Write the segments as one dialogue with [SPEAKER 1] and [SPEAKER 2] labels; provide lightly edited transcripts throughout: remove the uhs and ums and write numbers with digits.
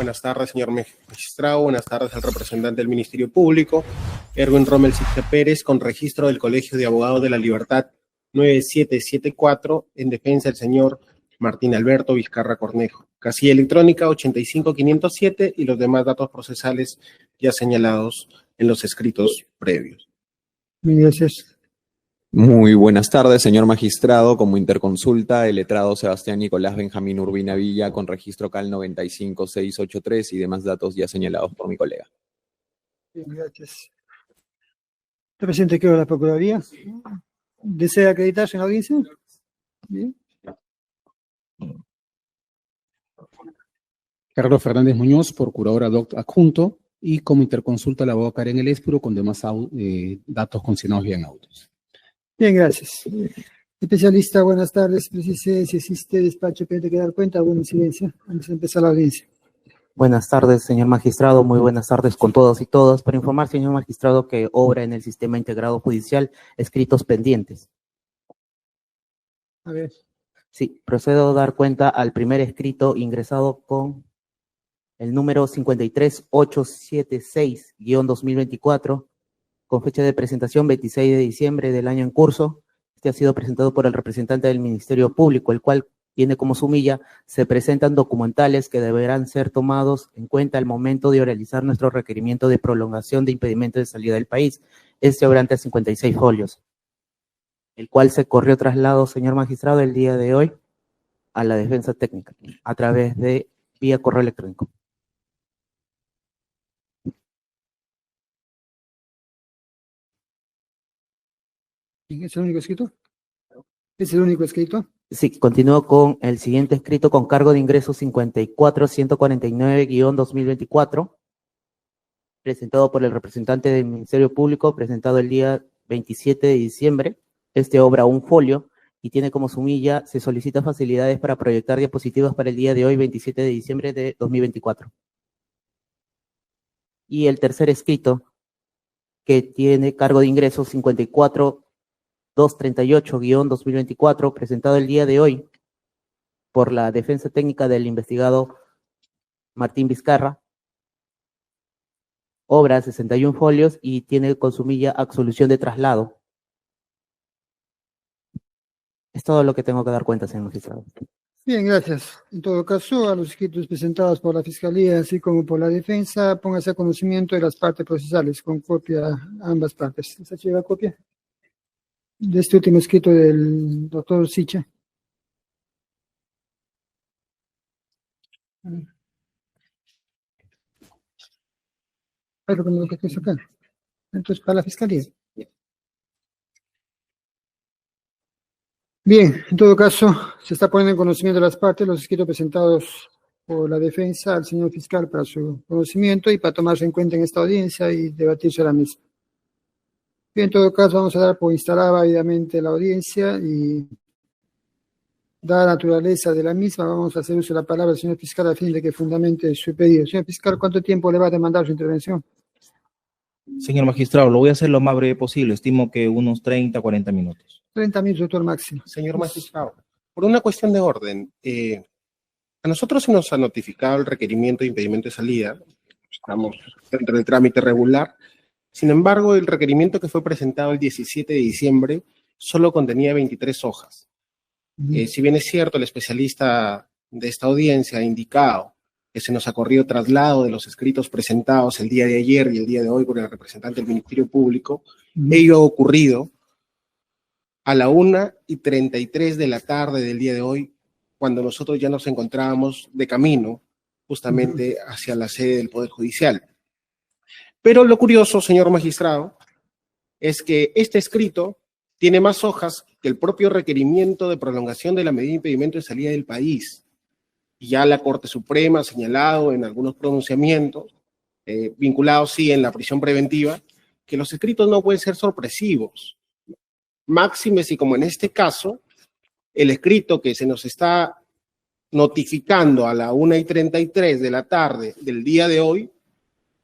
[SPEAKER 1] Buenas tardes, señor magistrado. Buenas tardes al representante del Ministerio Público, Erwin Rommel Sichel Pérez, con registro del Colegio de Abogados de la Libertad 9774, en defensa del señor Martín Alberto Vizcarra Cornejo. Casilla electrónica 85507 y los demás datos procesales ya señalados en los escritos previos.
[SPEAKER 2] Gracias.
[SPEAKER 3] Muy buenas tardes, señor magistrado. Como interconsulta, el letrado Sebastián Nicolás Benjamín Urbina Villa, con registro CAL 95683 y demás datos ya señalados por mi colega.
[SPEAKER 2] Bien, gracias. Representante, creo, de la Procuraduría. ¿Desea acreditarse en la audiencia? Bien.
[SPEAKER 4] Carlos Fernández Muñoz, procurador ad hoc adjunto, y como interconsulta la abogada Karen El Espuro, con demás datos consignados vía en autos.
[SPEAKER 2] Bien, gracias. Especialista, buenas tardes. Precise si existe despacho pendiente que dar cuenta, alguna incidencia antes de empezar la audiencia.
[SPEAKER 5] Buenas tardes, señor magistrado. Muy buenas tardes con todos y todas. Para informar, señor magistrado, que obra en el Sistema Integrado Judicial escritos pendientes.
[SPEAKER 2] A ver.
[SPEAKER 5] Sí, procedo a dar cuenta al primer escrito ingresado con el número 53876-2024, con fecha de presentación 26 de diciembre del año en curso. Este ha sido presentado por el representante del Ministerio Público, el cual tiene como sumilla: se presentan documentales que deberán ser tomados en cuenta al momento de realizar nuestro requerimiento de prolongación de impedimento de salida del país. Este obrante a 56 folios, el cual se corrió traslado, señor magistrado, el día de hoy a la defensa técnica a través de vía correo electrónico.
[SPEAKER 2] ¿Es el único escrito? ¿Es el único escrito?
[SPEAKER 5] Sí, continúo con el siguiente escrito con cargo de ingreso 54149-2024, presentado por el representante del Ministerio Público, presentado el día 27 de diciembre. Este obra un folio y tiene como sumilla: se solicita facilidades para proyectar diapositivas para el día de hoy, 27 de diciembre de 2024. Y el tercer escrito, que tiene cargo de ingreso 54238-2024, presentado el día de hoy por la defensa técnica del investigado Martín Vizcarra. Obra 61 folios y tiene con sumilla absolución de traslado. Es todo lo que tengo que dar cuenta, señor magistrado.
[SPEAKER 2] Bien, gracias. En todo caso, a los escritos presentados por la Fiscalía, así como por la defensa, póngase a conocimiento de las partes procesales, con copia a ambas partes. ¿Se lleva copia de este último escrito del doctor Sichel? Pero como lo que estoy sacando. Entonces, para la Fiscalía. Bien, en todo caso, se está poniendo en conocimiento de las partes los escritos presentados por la defensa al señor fiscal para su conocimiento y para tomarse en cuenta en esta audiencia y debatirse a la misma. Bien, en todo caso, vamos a dar por instalada válidamente la audiencia y, dada la naturaleza de la misma, vamos a hacer uso de la palabra del señor fiscal a fin de que fundamente su pedido. Señor fiscal, ¿cuánto tiempo le va a demandar su intervención?
[SPEAKER 6] Señor magistrado, lo voy a hacer lo más breve posible. Estimo que unos 30, 40 minutos.
[SPEAKER 2] 30 minutos, doctor Máximo.
[SPEAKER 1] Señor magistrado, por una cuestión de orden, a nosotros se nos ha notificado el requerimiento de impedimento de salida. Estamos dentro del trámite regular. Sin embargo, el requerimiento que fue presentado el 17 de diciembre solo contenía 23 hojas. Si bien es cierto, el especialista de esta audiencia ha indicado que se nos ha corrido traslado de los escritos presentados el día de ayer y el día de hoy por el representante del Ministerio Público, ello ha ocurrido a la 1:33 de la tarde del día de hoy, cuando nosotros ya nos encontrábamos de camino justamente hacia la sede del Poder Judicial. Pero lo curioso, señor magistrado, es que este escrito tiene más hojas que el propio requerimiento de prolongación de la medida de impedimento de salida del país. Y ya la Corte Suprema ha señalado en algunos pronunciamientos, vinculados sí en la prisión preventiva, que los escritos no pueden ser sorpresivos. Máxime si, como en este caso, el escrito que se nos está notificando a la 1:33 de la tarde del día de hoy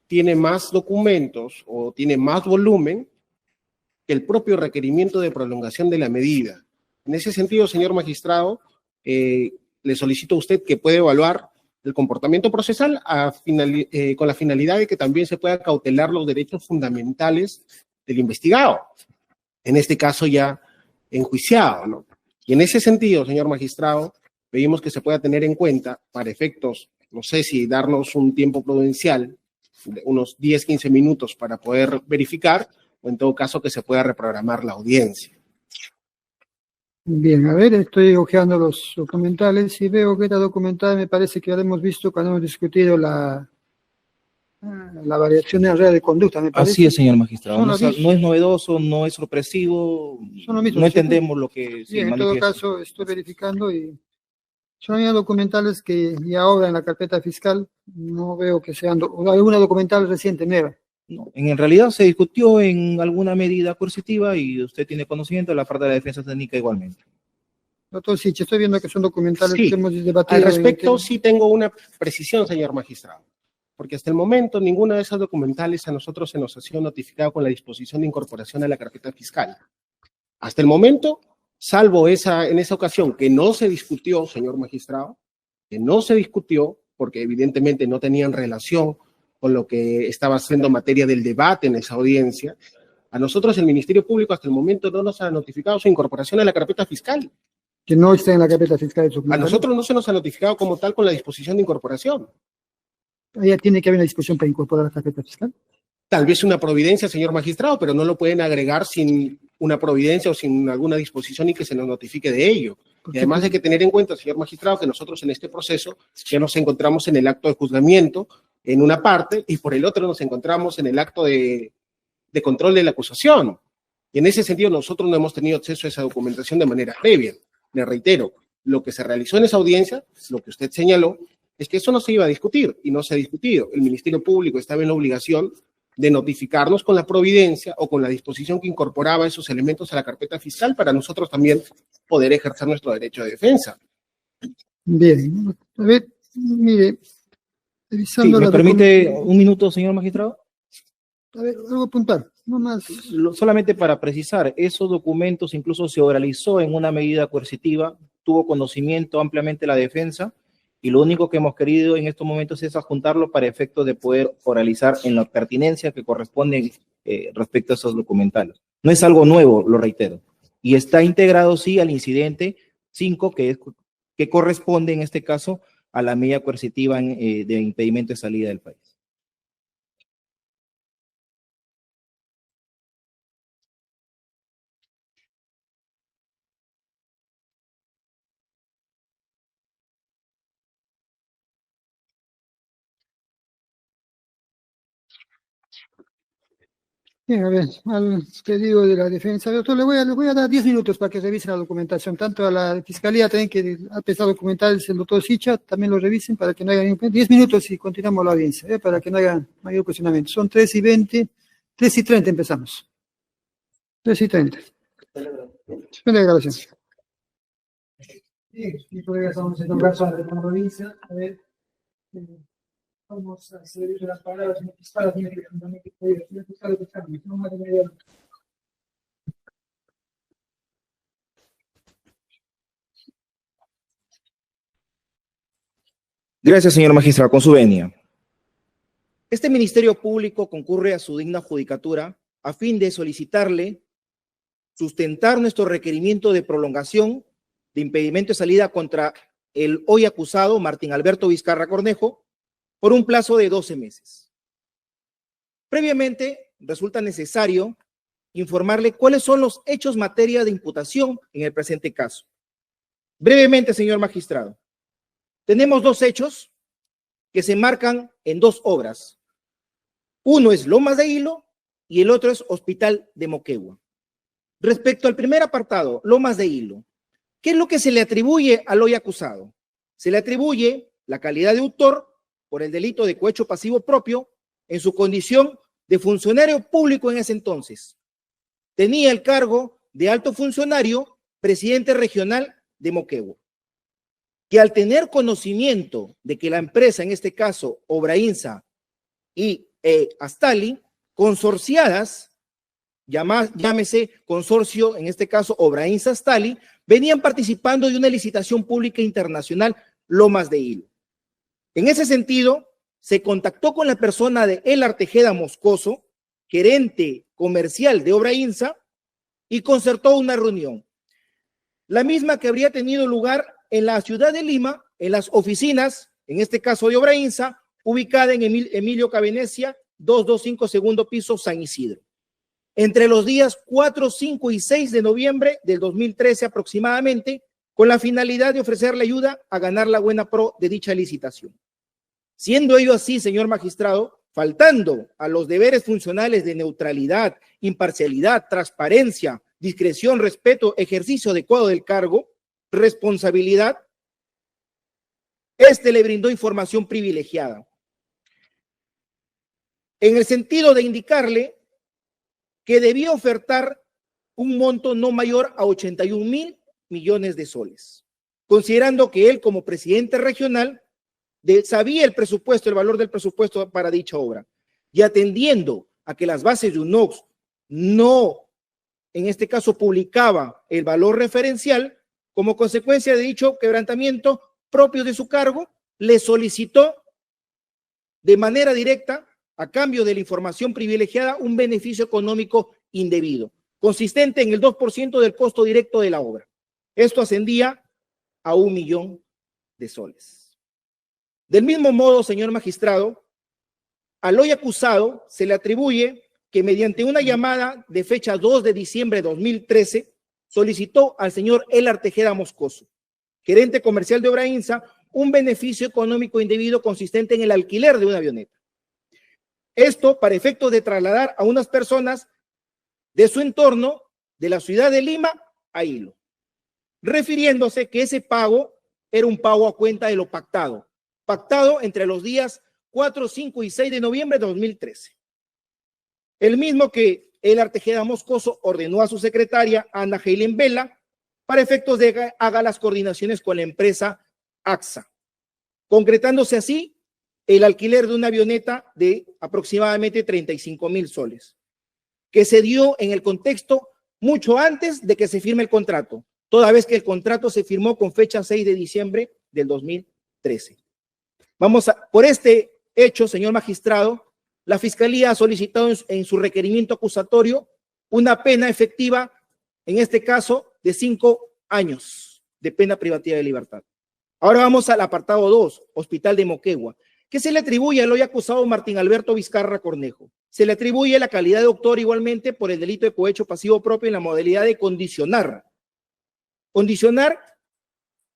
[SPEAKER 1] tiene más documentos o tiene más volumen que el propio requerimiento de prolongación de la medida. En ese sentido, señor magistrado, le solicito a usted que pueda evaluar el comportamiento procesal con la finalidad de que también se pueda cautelar los derechos fundamentales del investigado, en este caso ya enjuiciado, ¿no? Y en ese sentido, señor magistrado, pedimos que se pueda tener en cuenta para efectos, no sé si darnos un tiempo prudencial, de unos 10, 15 minutos para poder verificar, o en todo caso que se pueda reprogramar la audiencia.
[SPEAKER 2] Bien, a ver, estoy hojeando los documentales y veo que esta documental me parece que ya la hemos visto cuando hemos discutido la variación de la regla de conducta, me parece.
[SPEAKER 6] Así es, señor magistrado.
[SPEAKER 2] Son
[SPEAKER 6] No
[SPEAKER 2] los
[SPEAKER 6] es,
[SPEAKER 2] mismos.
[SPEAKER 6] no es novedoso, no es sorpresivo,
[SPEAKER 2] Son los mismos,
[SPEAKER 6] no
[SPEAKER 2] ¿cierto?
[SPEAKER 6] entendemos lo que se
[SPEAKER 2] Bien, en todo
[SPEAKER 6] manifiesta.
[SPEAKER 2] caso, estoy verificando y son ya documentales que ya ahora en la carpeta fiscal no veo que sean, alguna documental reciente, nueva.
[SPEAKER 6] No, en realidad se discutió en alguna medida coercitiva y usted tiene conocimiento de la parte de la defensa técnica igualmente.
[SPEAKER 2] Doctor Siche, estoy viendo que son documentales
[SPEAKER 1] Sí,
[SPEAKER 2] que hemos debatido.
[SPEAKER 1] Al
[SPEAKER 2] en el
[SPEAKER 1] respecto,
[SPEAKER 2] tema.
[SPEAKER 1] sí tengo una precisión, señor magistrado, porque hasta el momento ninguna de esas documentales a nosotros se nos ha sido notificado con la disposición de incorporación a la carpeta fiscal. Hasta el momento, salvo en esa ocasión que no se discutió, señor magistrado, que no se discutió porque evidentemente no tenían relación con lo que estaba siendo materia del debate en esa audiencia, a nosotros el Ministerio Público hasta el momento no nos ha notificado su incorporación a la carpeta fiscal.
[SPEAKER 2] Que no está en la carpeta fiscal de
[SPEAKER 1] A
[SPEAKER 2] documentales.
[SPEAKER 1] nosotros no se nos ha notificado como tal con la disposición de incorporación.
[SPEAKER 2] Ya tiene que haber una discusión para incorporar la carpeta fiscal.
[SPEAKER 1] Tal vez una providencia, señor magistrado, pero no lo pueden agregar sin una providencia o sin alguna disposición y que se nos notifique de ello. Y además hay que tener en cuenta, señor magistrado, que nosotros en este proceso ya nos encontramos en el acto de juzgamiento en una parte y por el otro nos encontramos en el acto de control de la acusación. Y en ese sentido nosotros no hemos tenido acceso a esa documentación de manera previa. Le reitero, lo que se realizó en esa audiencia, lo que usted señaló, es que eso no se iba a discutir y no se ha discutido. El Ministerio Público estaba en la obligación de notificarnos con la providencia o con la disposición que incorporaba esos elementos a la carpeta fiscal para nosotros también poder ejercer nuestro derecho de defensa.
[SPEAKER 2] Bien, a ver, mire,
[SPEAKER 6] Sí,
[SPEAKER 2] revisando
[SPEAKER 6] ¿me
[SPEAKER 2] la
[SPEAKER 6] permite
[SPEAKER 2] documentación.
[SPEAKER 6] un minuto, señor magistrado?
[SPEAKER 2] A ver, algo puntual, no más.
[SPEAKER 6] Solamente para precisar, esos documentos incluso se oralizó en una medida coercitiva, tuvo conocimiento ampliamente la defensa y lo único que hemos querido en estos momentos es adjuntarlo para efectos de poder oralizar en la pertinencia que corresponde respecto a esos documentales. No es algo nuevo, lo reitero, y está integrado sí al incidente 5 que corresponde en este caso a la medida coercitiva de impedimento de salida del país.
[SPEAKER 2] Bien, a ver, al pedido de la defensa, doctor, le voy a dar 10 minutos para que revisen la documentación, tanto a la fiscalía también que ha prestado documentales el doctor Sicha, también lo revisen para que no haya ningún 10 minutos y continuamos la audiencia, para que no haya mayor cuestionamiento. Son 3:20, 3:30 empezamos. 3:30. Suspende la grabación. Bien, mis colegas, vamos a nombrar a la provincia, a ver. Vamos a seguir las palabras fiscales, tiene que fundamentar el fiscal de cambio, no más de media hora.
[SPEAKER 6] Gracias, señor magistrado. Con su venia. Este Ministerio Público concurre a su digna judicatura a fin de solicitarle sustentar nuestro requerimiento de prolongación de impedimento de salida contra el hoy acusado Martín Alberto Vizcarra Cornejo por un plazo de 12 meses. Previamente, resulta necesario informarle cuáles son los hechos materia de imputación en el presente caso. Brevemente, señor magistrado, tenemos dos hechos que se marcan en dos obras. Uno es Lomas de Hilo y el otro es Hospital de Moquegua. Respecto al primer apartado, Lomas de Hilo, ¿qué es lo que se le atribuye al hoy acusado? Se le atribuye la calidad de autor por el delito de cohecho pasivo propio en su condición de funcionario público en ese entonces. Tenía el cargo de alto funcionario, presidente regional de Moquegua, que al tener conocimiento de que la empresa, en este caso Obrainsa y Astali, consorciadas, llámese consorcio, en este caso Obrainsa Astali, venían participando de una licitación pública internacional Lomas de Hilo. En ese sentido, se contactó con la persona de Elar Tejeda Moscoso, gerente comercial de Obra INSA, y concertó una reunión. La misma que habría tenido lugar en la ciudad de Lima, en las oficinas, en este caso de Obra INSA, ubicada en Emilio Cavenecia, 225 segundo piso, San Isidro. Entre los días 4, 5 y 6 de noviembre del 2013 aproximadamente, con la finalidad de ofrecerle ayuda a ganar la buena pro de dicha licitación. Siendo ello así, señor magistrado, faltando a los deberes funcionales de neutralidad, imparcialidad, transparencia, discreción, respeto, ejercicio adecuado del cargo, responsabilidad, le brindó información privilegiada, en el sentido de indicarle que debía ofertar un monto no mayor a 81.000 millones de soles, considerando que él como presidente regional sabía el presupuesto, el valor del presupuesto para dicha obra, y atendiendo a que las bases de UNOX no, en este caso, publicaba el valor referencial, como consecuencia de dicho quebrantamiento propio de su cargo, le solicitó de manera directa, a cambio de la información privilegiada, un beneficio económico indebido, consistente en el 2% del costo directo de la obra. Esto ascendía a 1 millón de soles. Del mismo modo, señor magistrado, al hoy acusado se le atribuye que mediante una llamada de fecha 2 de diciembre de 2013 solicitó al señor Elar Tejeda Moscoso, gerente comercial de Obra INSA, un beneficio económico indebido consistente en el alquiler de una avioneta. Esto para efectos de trasladar a unas personas de su entorno de la ciudad de Lima a Hilo, refiriéndose que ese pago era un pago a cuenta de lo pactado entre los días 4, 5 y 6 de noviembre de 2013. El mismo que Elar Tejeda Moscoso ordenó a su secretaria, Ana Helen Vela, para efectos de que haga las coordinaciones con la empresa AXA, concretándose así el alquiler de una avioneta de aproximadamente 35.000 soles, que se dio en el contexto mucho antes de que se firme el contrato, toda vez que el contrato se firmó con fecha 6 de diciembre del 2013. Por este hecho, señor magistrado, la Fiscalía ha solicitado en su requerimiento acusatorio una pena efectiva, en este caso, de 5 años de pena privativa de libertad. Ahora vamos al apartado 2, Hospital de Moquegua, que se le atribuye al hoy acusado Martín Alberto Vizcarra Cornejo. Se le atribuye la calidad de autor igualmente por el delito de cohecho pasivo propio en la modalidad de condicionar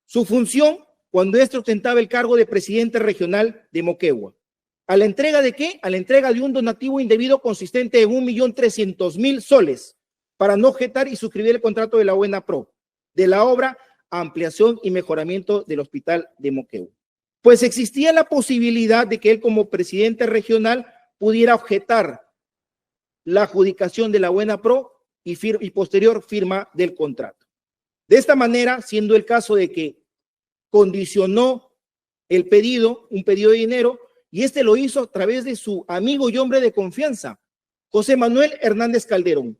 [SPEAKER 6] su función cuando éste ostentaba el cargo de presidente regional de Moquegua. ¿A la entrega de qué? A la entrega de un donativo indebido consistente en 1.300.000 soles para no objetar y suscribir el contrato de la Buena Pro de la obra ampliación y mejoramiento del Hospital de Moquegua. Pues existía la posibilidad de que él como presidente regional pudiera objetar la adjudicación de la Buena Pro y posterior firma del contrato. De esta manera, siendo el caso de que condicionó el pedido, un pedido de dinero, y lo hizo a través de su amigo y hombre de confianza, José Manuel Hernández Calderón,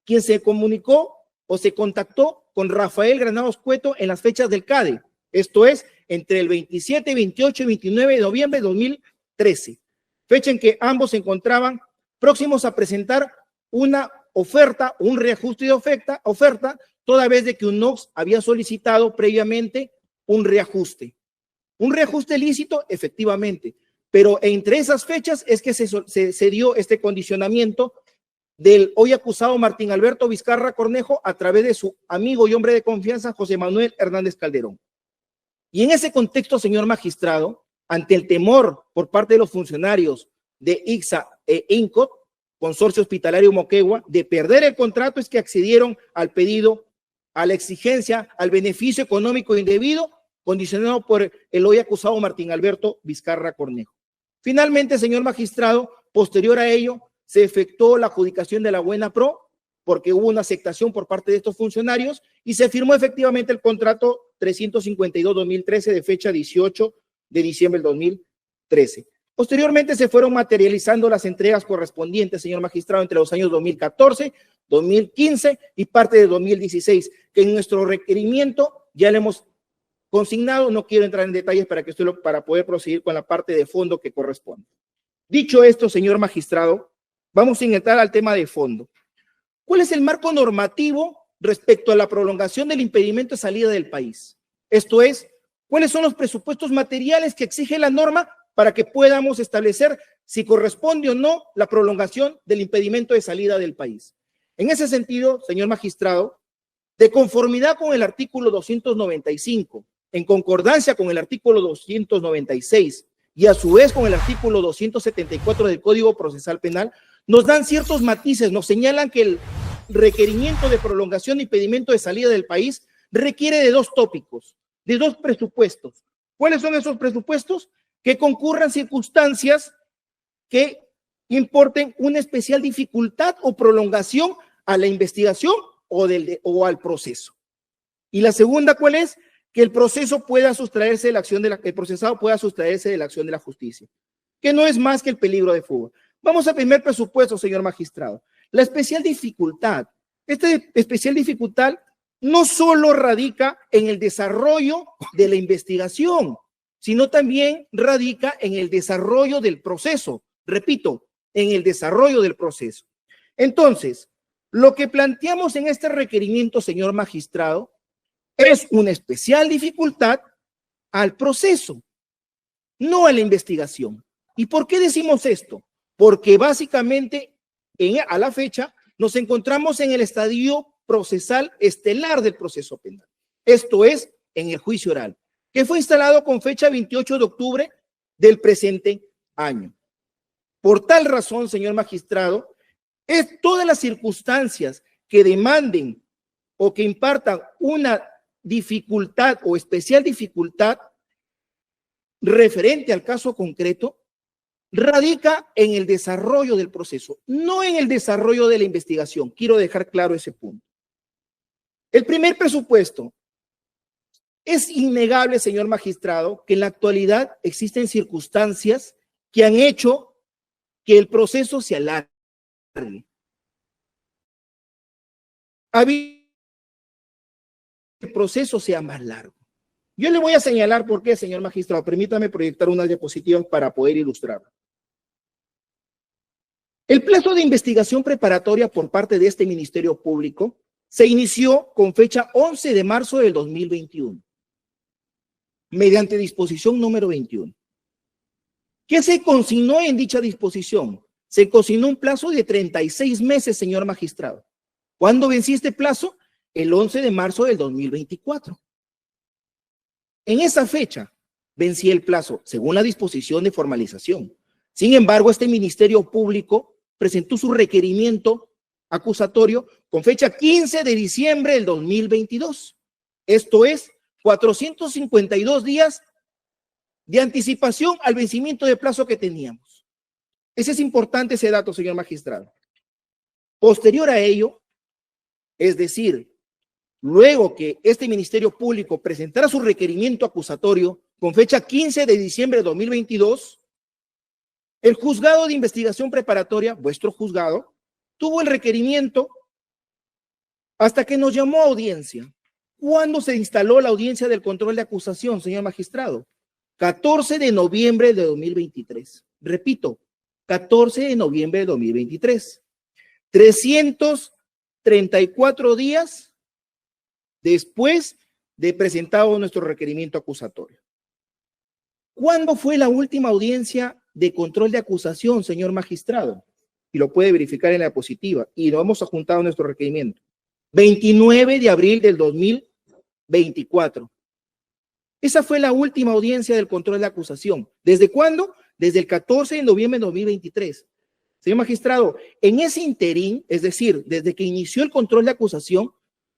[SPEAKER 6] quien se comunicó o se contactó con Rafael Granados Cueto en las fechas del CADE, esto es, entre el 27, 28 y 29 de noviembre de 2013, fecha en que ambos se encontraban próximos a presentar una oferta, un reajuste de oferta, toda vez de que UNOX había solicitado previamente un reajuste lícito, efectivamente, pero entre esas fechas es que se dio este condicionamiento del hoy acusado Martín Alberto Vizcarra Cornejo a través de su amigo y hombre de confianza José Manuel Hernández Calderón. Y en ese contexto, señor magistrado, ante el temor por parte de los funcionarios de ICSA e INCOT, Consorcio Hospitalario Moquegua, de perder el contrato, es que accedieron al pedido, a la exigencia, al beneficio económico indebido, condicionado por el hoy acusado Martín Alberto Vizcarra Cornejo. Finalmente, señor magistrado, posterior a ello, se efectuó la adjudicación de la Buena Pro, porque hubo una aceptación por parte de estos funcionarios y se firmó efectivamente el contrato 352-2013 de fecha 18 de diciembre del 2013. Posteriormente se fueron materializando las entregas correspondientes, señor magistrado, entre los años 2014, 2015 y parte de 2016, que en nuestro requerimiento ya le hemos consignado. No quiero entrar en detalles para poder proseguir con la parte de fondo que corresponde. Dicho esto, señor magistrado, vamos a entrar al tema de fondo. ¿Cuál es el marco normativo respecto a la prolongación del impedimento de salida del país? Esto es, ¿cuáles son los presupuestos materiales que exige la norma para que podamos establecer si corresponde o no la prolongación del impedimento de salida del país? En ese sentido, señor magistrado, de conformidad con el artículo 295, en concordancia con el artículo 296 y a su vez con el artículo 274 del Código Procesal Penal, nos dan ciertos matices, nos señalan que el requerimiento de prolongación de impedimento de salida del país requiere de dos tópicos, de dos presupuestos. ¿Cuáles son esos presupuestos? Que concurran circunstancias que importen una especial dificultad o prolongación a la investigación o al proceso. Y la segunda, ¿cuál es? Que el proceso pueda sustraerse de la acción el procesado pueda sustraerse de la acción de la justicia, que no es más que el peligro de fuga. Vamos al primer presupuesto, señor magistrado. La especial dificultad. Esta especial dificultad no solo radica en el desarrollo de la investigación, sino también radica en el desarrollo del proceso. Repito, en el desarrollo del proceso. Entonces, lo que planteamos en este requerimiento, señor magistrado, es una especial dificultad al proceso, no a la investigación. ¿Y por qué decimos esto? Porque básicamente a la fecha nos encontramos en el estadio procesal estelar del proceso penal. Esto es, en el juicio oral, que fue instalado con fecha 28 de octubre del presente año. Por tal razón, señor magistrado, es todas las circunstancias que demanden o que impartan una dificultad o especial dificultad referente al caso concreto, radica en el desarrollo del proceso, no en el desarrollo de la investigación. Quiero dejar claro ese punto. El primer presupuesto. Es innegable, señor magistrado, que en la actualidad existen circunstancias que han hecho que el proceso se alargue. El proceso sea más largo. Yo le voy a señalar por qué, señor magistrado. Permítame proyectar unas diapositivas para poder ilustrarlo. El plazo de investigación preparatoria por parte de este Ministerio Público se inició con fecha 11 de marzo del 2021, mediante disposición número 21. ¿Qué se consignó en dicha disposición? Se consignó un plazo de 36 meses, señor magistrado. ¿Cuándo venció este plazo? El 11 de marzo del 2024. En esa fecha vencía el plazo, según la disposición de formalización. Sin embargo, este Ministerio Público presentó su requerimiento acusatorio con fecha 15 de diciembre del 2022. Esto es 452 días de anticipación al vencimiento de plazo que teníamos. Ese es importante, ese dato, señor magistrado. Posterior a ello, es decir, luego que este Ministerio Público presentara su requerimiento acusatorio con fecha 15 de diciembre de 2022, el juzgado de investigación preparatoria, vuestro juzgado, tuvo el requerimiento hasta que nos llamó a audiencia. ¿Cuándo se instaló la audiencia del control de acusación, señor magistrado? 14 de noviembre de 2023. Repito, 14 de noviembre de 2023. 334 días después de presentado nuestro requerimiento acusatorio. ¿Cuándo fue la última audiencia de control de acusación, señor magistrado? Y lo puede verificar en la diapositiva. Y lo hemos adjuntado a nuestro requerimiento. 29 de abril del 2024. Esa fue la última audiencia del control de acusación. ¿Desde cuándo? Desde el 14 de noviembre de 2023. Señor magistrado, en ese interín, es decir, desde que inició el control de acusación,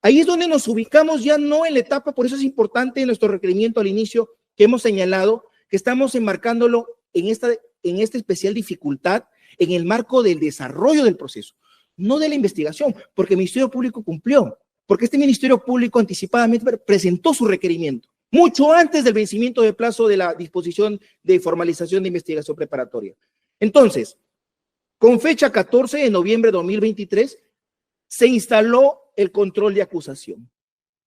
[SPEAKER 6] ahí es donde nos ubicamos ya no en la etapa, por eso es importante nuestro requerimiento al inicio que hemos señalado, que estamos enmarcándolo en esta especial dificultad en el marco del desarrollo del proceso, no de la investigación, porque el Ministerio Público cumplió, porque este Ministerio Público anticipadamente presentó su requerimiento, mucho antes del vencimiento de plazo de la disposición de formalización de investigación preparatoria. Entonces, con fecha 14 de noviembre de 2023, se instaló el control de acusación.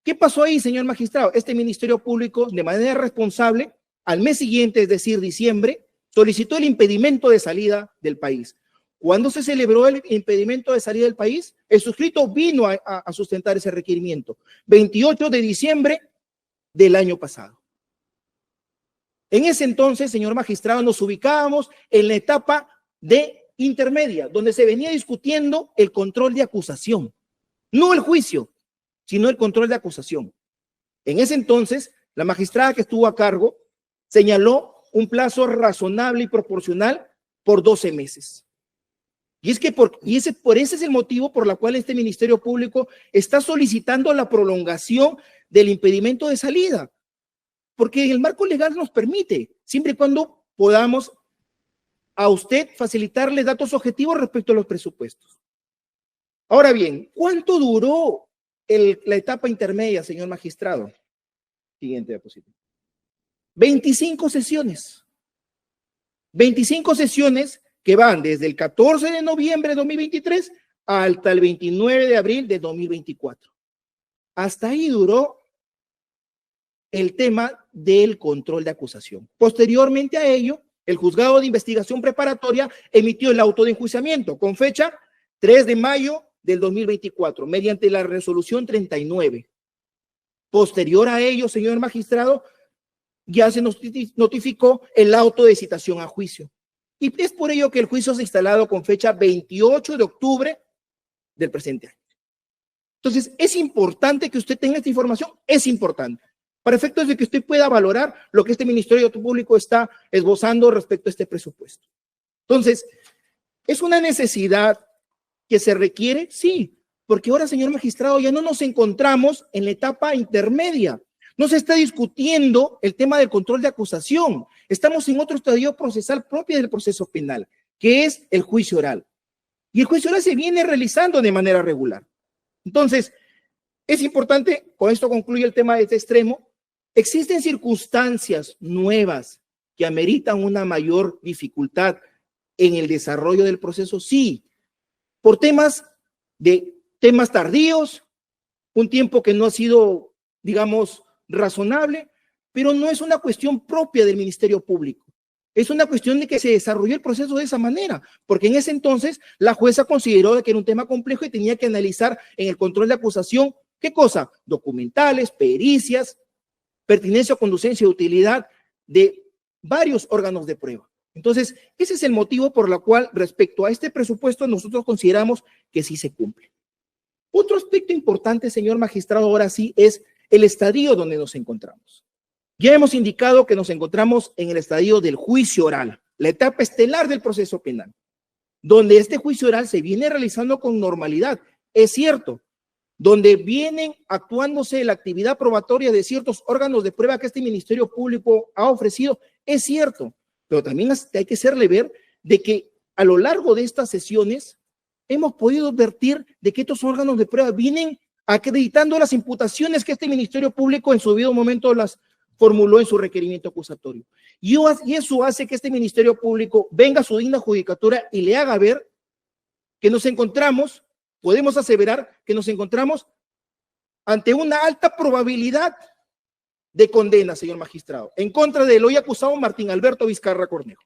[SPEAKER 6] ¿Qué pasó ahí, señor magistrado? Este Ministerio Público, de manera responsable, al mes siguiente, es decir, diciembre, solicitó el impedimento de salida del país. ¿Cuándo se celebró el impedimento de salida del país? El suscrito vino a sustentar ese requerimiento. 28 de diciembre del año pasado. En ese entonces, señor magistrado, nos ubicábamos en la etapa de intermedia, donde se venía discutiendo el control de acusación. No el juicio, sino el control de acusación. En ese entonces, la magistrada que estuvo a cargo señaló un plazo razonable y proporcional por 12 meses. Y es que ese es el motivo por el cual este Ministerio Público está solicitando la prolongación del impedimento de salida, porque el marco legal nos permite, siempre y cuando podamos a usted facilitarle datos objetivos respecto a los presupuestos. Ahora bien, ¿cuánto duró la etapa intermedia, señor magistrado? Siguiente diapositiva. 25 sesiones. 25 sesiones que van desde el 14 de noviembre de 2023 hasta el 29 de abril de 2024. Hasta ahí duró el tema del control de acusación. Posteriormente a ello, el Juzgado de Investigación Preparatoria emitió el auto de enjuiciamiento con fecha 3 de mayo del 2024, mediante la resolución 39. Posterior a ello, señor magistrado, ya se nos notificó el auto de citación a juicio. Y es por ello que el juicio se ha instalado con fecha 28 de octubre del presente año. Entonces, es importante que usted tenga esta información, es importante, para efectos de que usted pueda valorar lo que este Ministerio Público está esbozando respecto a este presupuesto. Entonces, ¿es una necesidad que se requiere? Sí, porque ahora, señor magistrado, ya no nos encontramos en la etapa intermedia. No se está discutiendo el tema del control de acusación. Estamos en otro estadio procesal propio del proceso penal, que es el juicio oral. Y el juicio oral se viene realizando de manera regular. Entonces, es importante, con esto concluye el tema de este extremo, existen circunstancias nuevas que ameritan una mayor dificultad en el desarrollo del proceso, sí, por temas tardíos, un tiempo que no ha sido, digamos, razonable, pero no es una cuestión propia del Ministerio Público. Es una cuestión de que se desarrolló el proceso de esa manera, porque en ese entonces la jueza consideró que era un tema complejo y tenía que analizar en el control de acusación, ¿qué cosa? Documentales, pericias, pertinencia, conducencia y utilidad de varios órganos de prueba. Entonces, ese es el motivo por el cual respecto a este presupuesto nosotros consideramos que sí se cumple. Otro aspecto importante, señor magistrado, ahora sí, es el estadio donde nos encontramos. Ya hemos indicado que nos encontramos en el estadio del juicio oral, la etapa estelar del proceso penal, donde este juicio oral se viene realizando con normalidad. Es cierto, donde vienen actuándose la actividad probatoria de ciertos órganos de prueba que este Ministerio Público ha ofrecido, es cierto, pero también hay que hacerle ver de que a lo largo de estas sesiones hemos podido advertir de que estos órganos de prueba vienen acreditando las imputaciones que este Ministerio Público en su debido momento las formuló en su requerimiento acusatorio. Y eso hace que este Ministerio Público venga a su digna judicatura y le haga ver que nos encontramos, podemos aseverar que nos encontramos ante una alta probabilidad de condena, señor magistrado, en contra del hoy acusado Martín Alberto Vizcarra Cornejo.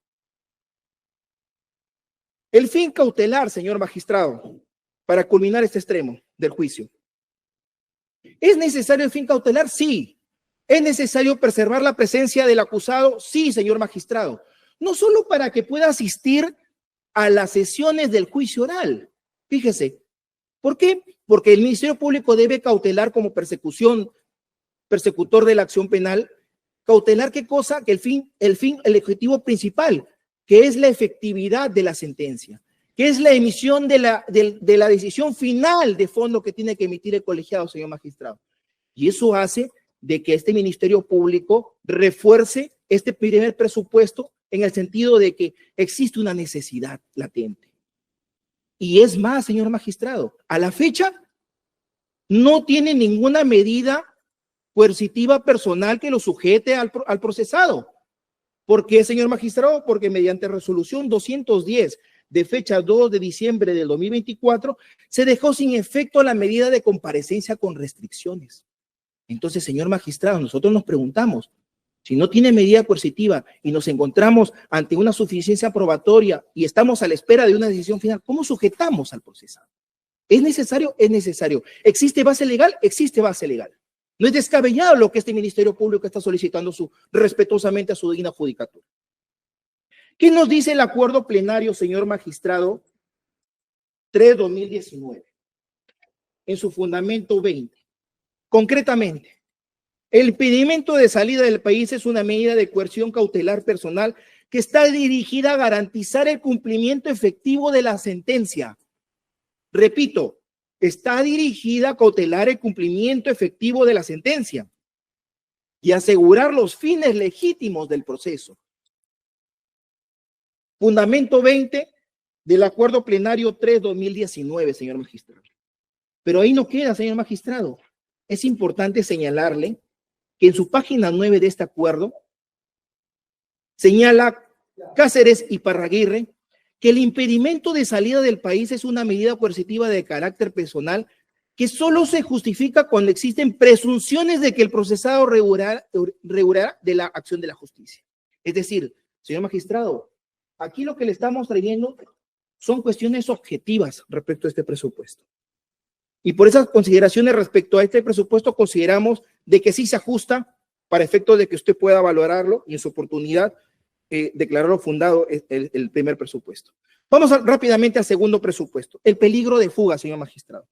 [SPEAKER 6] El fin cautelar, señor magistrado, para culminar este extremo del juicio. ¿Es necesario el fin cautelar? Sí. ¿Es necesario preservar la presencia del acusado? Sí, señor magistrado. No solo para que pueda asistir a las sesiones del juicio oral. Fíjese, ¿por qué? Porque el Ministerio Público debe cautelar como persecutor de la acción penal, cautelar qué cosa, que el objetivo principal, que es la efectividad de la sentencia, que es la emisión de la decisión final de fondo que tiene que emitir el colegiado, señor magistrado. Y eso hace de que este Ministerio Público refuerce este primer presupuesto en el sentido de que existe una necesidad latente. Y es más, señor magistrado, a la fecha no tiene ninguna medida coercitiva personal que lo sujete al procesado. ¿Por qué, señor magistrado? Porque mediante resolución 210 de fecha 2 de diciembre del 2024 se dejó sin efecto la medida de comparecencia con restricciones. Entonces, señor magistrado, nosotros nos preguntamos, si no tiene medida coercitiva y nos encontramos ante una suficiencia probatoria y estamos a la espera de una decisión final, ¿cómo sujetamos al procesado? ¿Es necesario? Es necesario. ¿Existe base legal? Existe base legal. No es descabellado lo que este Ministerio Público está solicitando respetuosamente a su digna judicatura. ¿Qué nos dice el acuerdo plenario, señor magistrado, 3/2019? En su fundamento 20. Concretamente, el impedimento de salida del país es una medida de coerción cautelar personal que está dirigida a garantizar el cumplimiento efectivo de la sentencia. Repito, está dirigida a cautelar el cumplimiento efectivo de la sentencia y asegurar los fines legítimos del proceso. Fundamento 20 del acuerdo plenario 3/2019, señor magistrado. Pero ahí no queda, señor magistrado. Es importante señalarle que en su página 9 de este acuerdo señala Cáceres y Parraguirre que el impedimento de salida del país es una medida coercitiva de carácter personal que solo se justifica cuando existen presunciones de que el procesado rehuirá de la acción de la justicia. Es decir, señor magistrado, aquí lo que le estamos trayendo son cuestiones objetivas respecto a este presupuesto. Y por esas consideraciones respecto a este presupuesto consideramos de que sí se ajusta para efectos de que usted pueda valorarlo y en su oportunidad declararlo fundado el primer presupuesto. Vamos rápidamente al segundo presupuesto, el peligro de fuga, señor magistrado.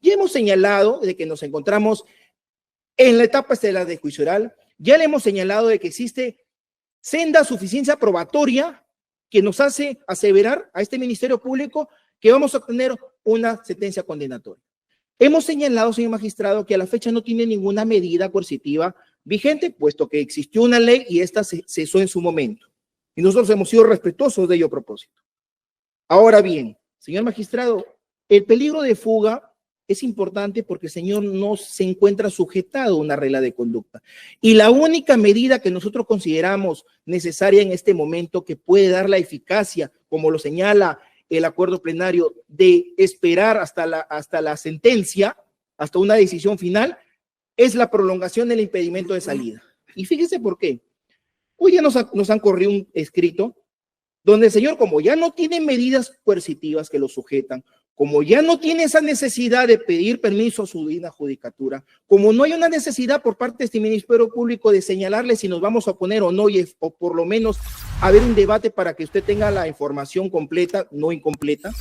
[SPEAKER 6] Ya hemos señalado de que nos encontramos en la etapa estelar de juicio oral, ya le hemos señalado de que existe senda suficiencia probatoria que nos hace aseverar a este Ministerio Público que vamos a tener una sentencia condenatoria. Hemos señalado, señor magistrado, que a la fecha no tiene ninguna medida coercitiva vigente, puesto que existió una ley y esta se cesó en su momento. Y nosotros hemos sido respetuosos de ello a propósito. Ahora bien, señor magistrado, el peligro de fuga es importante porque el señor no se encuentra sujetado a una regla de conducta. Y la única medida que nosotros consideramos necesaria en este momento que puede dar la eficacia, como lo señala el acuerdo plenario, de esperar hasta la sentencia, hasta una decisión final, es la prolongación del impedimento de salida. Y fíjese por qué. Hoy ya nos han corrido un escrito donde el señor, como ya no tiene medidas coercitivas que lo sujetan, como ya no tiene esa necesidad de pedir permiso a su digna judicatura, como no hay una necesidad por parte de este Ministerio Público de señalarle si nos vamos a oponer o no, o por lo menos haber un debate para que usted tenga la información completa, no incompleta,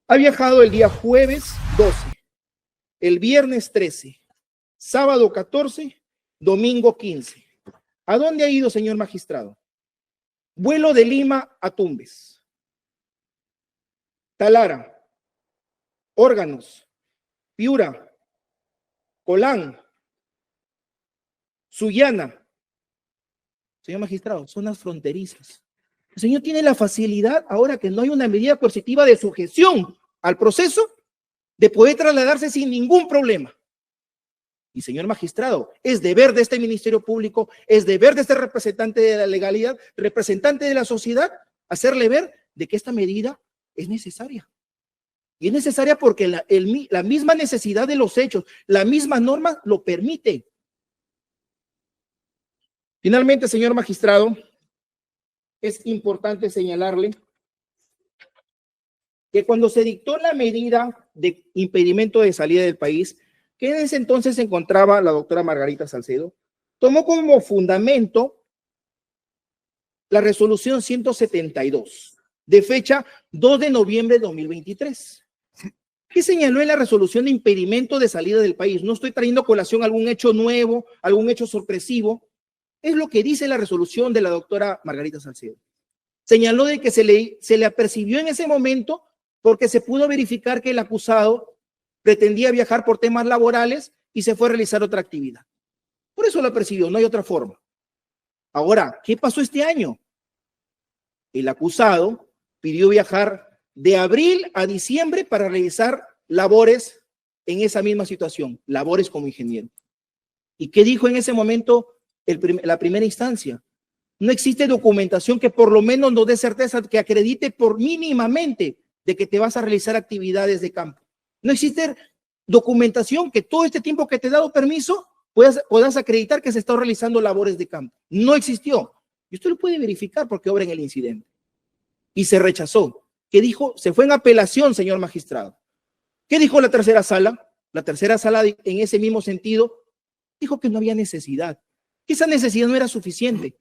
[SPEAKER 6] ha viajado el día jueves 12, el viernes 13, sábado 14, domingo 15. ¿A dónde ha ido, señor magistrado? Vuelo de Lima a Tumbes, Talara, Órganos, Piura, Colán, Sullana. Señor magistrado, zonas fronterizas. El señor tiene la facilidad, ahora que no hay una medida coercitiva de sujeción al proceso, de poder trasladarse sin ningún problema. Y señor magistrado, es deber de este Ministerio Público, es deber de este representante de la legalidad, representante de la sociedad, hacerle ver de que esta medida es necesaria. Y es necesaria porque la misma necesidad de los hechos, la misma norma lo permite. Finalmente, señor magistrado, es importante señalarle que cuando se dictó la medida de impedimento de salida del país, que en ese entonces se encontraba la doctora Margarita Salcedo, tomó como fundamento la resolución 172, de fecha 2 de noviembre de 2023. ¿Qué señaló en la resolución de impedimento de salida del país? No estoy trayendo a colación algún hecho nuevo, algún hecho sorpresivo. Es lo que dice la resolución de la doctora Margarita Salcedo. Señaló de que se le apercibió en ese momento porque se pudo verificar que el acusado pretendía viajar por temas laborales y se fue a realizar otra actividad. Por eso lo apercibió, no hay otra forma. Ahora, ¿qué pasó este año? El acusado pidió viajar de abril a diciembre para realizar labores en esa misma situación, labores como ingeniero. ¿Y qué dijo en ese momento la primera instancia? No existe documentación que por lo menos nos dé certeza, que acredite por mínimamente de que te vas a realizar actividades de campo. No existe documentación que todo este tiempo que te he dado permiso puedas acreditar que se está realizando labores de campo. No existió. Y usted lo puede verificar porque obra en el incidente. Y se rechazó. ¿Qué dijo? Se fue en apelación, señor magistrado. ¿Qué dijo la tercera sala? La tercera sala, en ese mismo sentido, dijo que no había necesidad, que esa necesidad no era suficiente.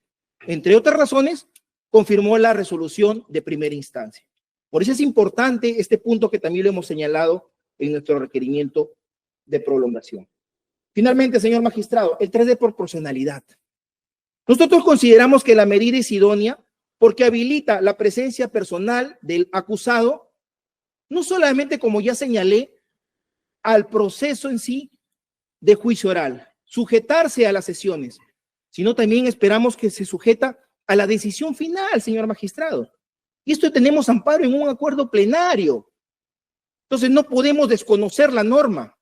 [SPEAKER 6] Entre otras razones, confirmó la resolución de primera instancia. Por eso es importante este punto que también lo hemos señalado en nuestro requerimiento de prolongación. Finalmente, señor magistrado, el 3 de proporcionalidad. Nosotros consideramos que la medida es idónea porque habilita la presencia personal del acusado, no solamente, como ya señalé, al proceso en sí de juicio oral, sujetarse a las sesiones, sino también esperamos que se sujeta a la decisión final, señor magistrado. Y esto tenemos amparo en un acuerdo plenario. Entonces no podemos desconocer la norma.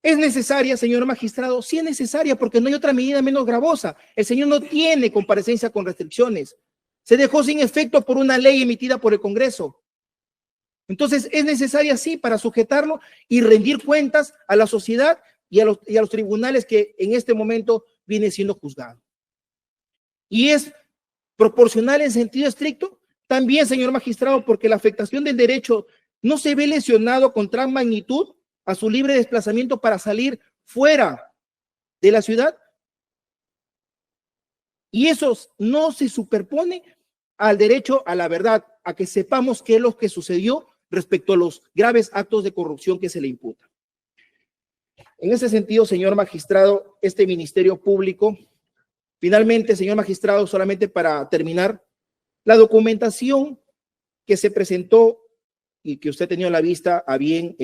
[SPEAKER 6] ¿Es necesaria, señor magistrado? Sí es necesaria porque no hay otra medida menos gravosa. El señor no tiene comparecencia con restricciones. Se dejó sin efecto por una ley emitida por el Congreso. Entonces es necesaria, sí, para sujetarlo y rendir cuentas a la sociedad y a los tribunales que en este momento viene siendo juzgado. Y es proporcional en sentido estricto, también, señor magistrado, porque la afectación del derecho no se ve lesionado con gran magnitud a su libre desplazamiento para salir fuera de la ciudad. Y eso no se superpone al derecho a la verdad, a que sepamos qué es lo que sucedió respecto a los graves actos de corrupción que se le imputan. En ese sentido, señor magistrado, este Ministerio Público, finalmente, señor magistrado, solamente para terminar, la documentación que se presentó y que usted ha tenido a la vista a bien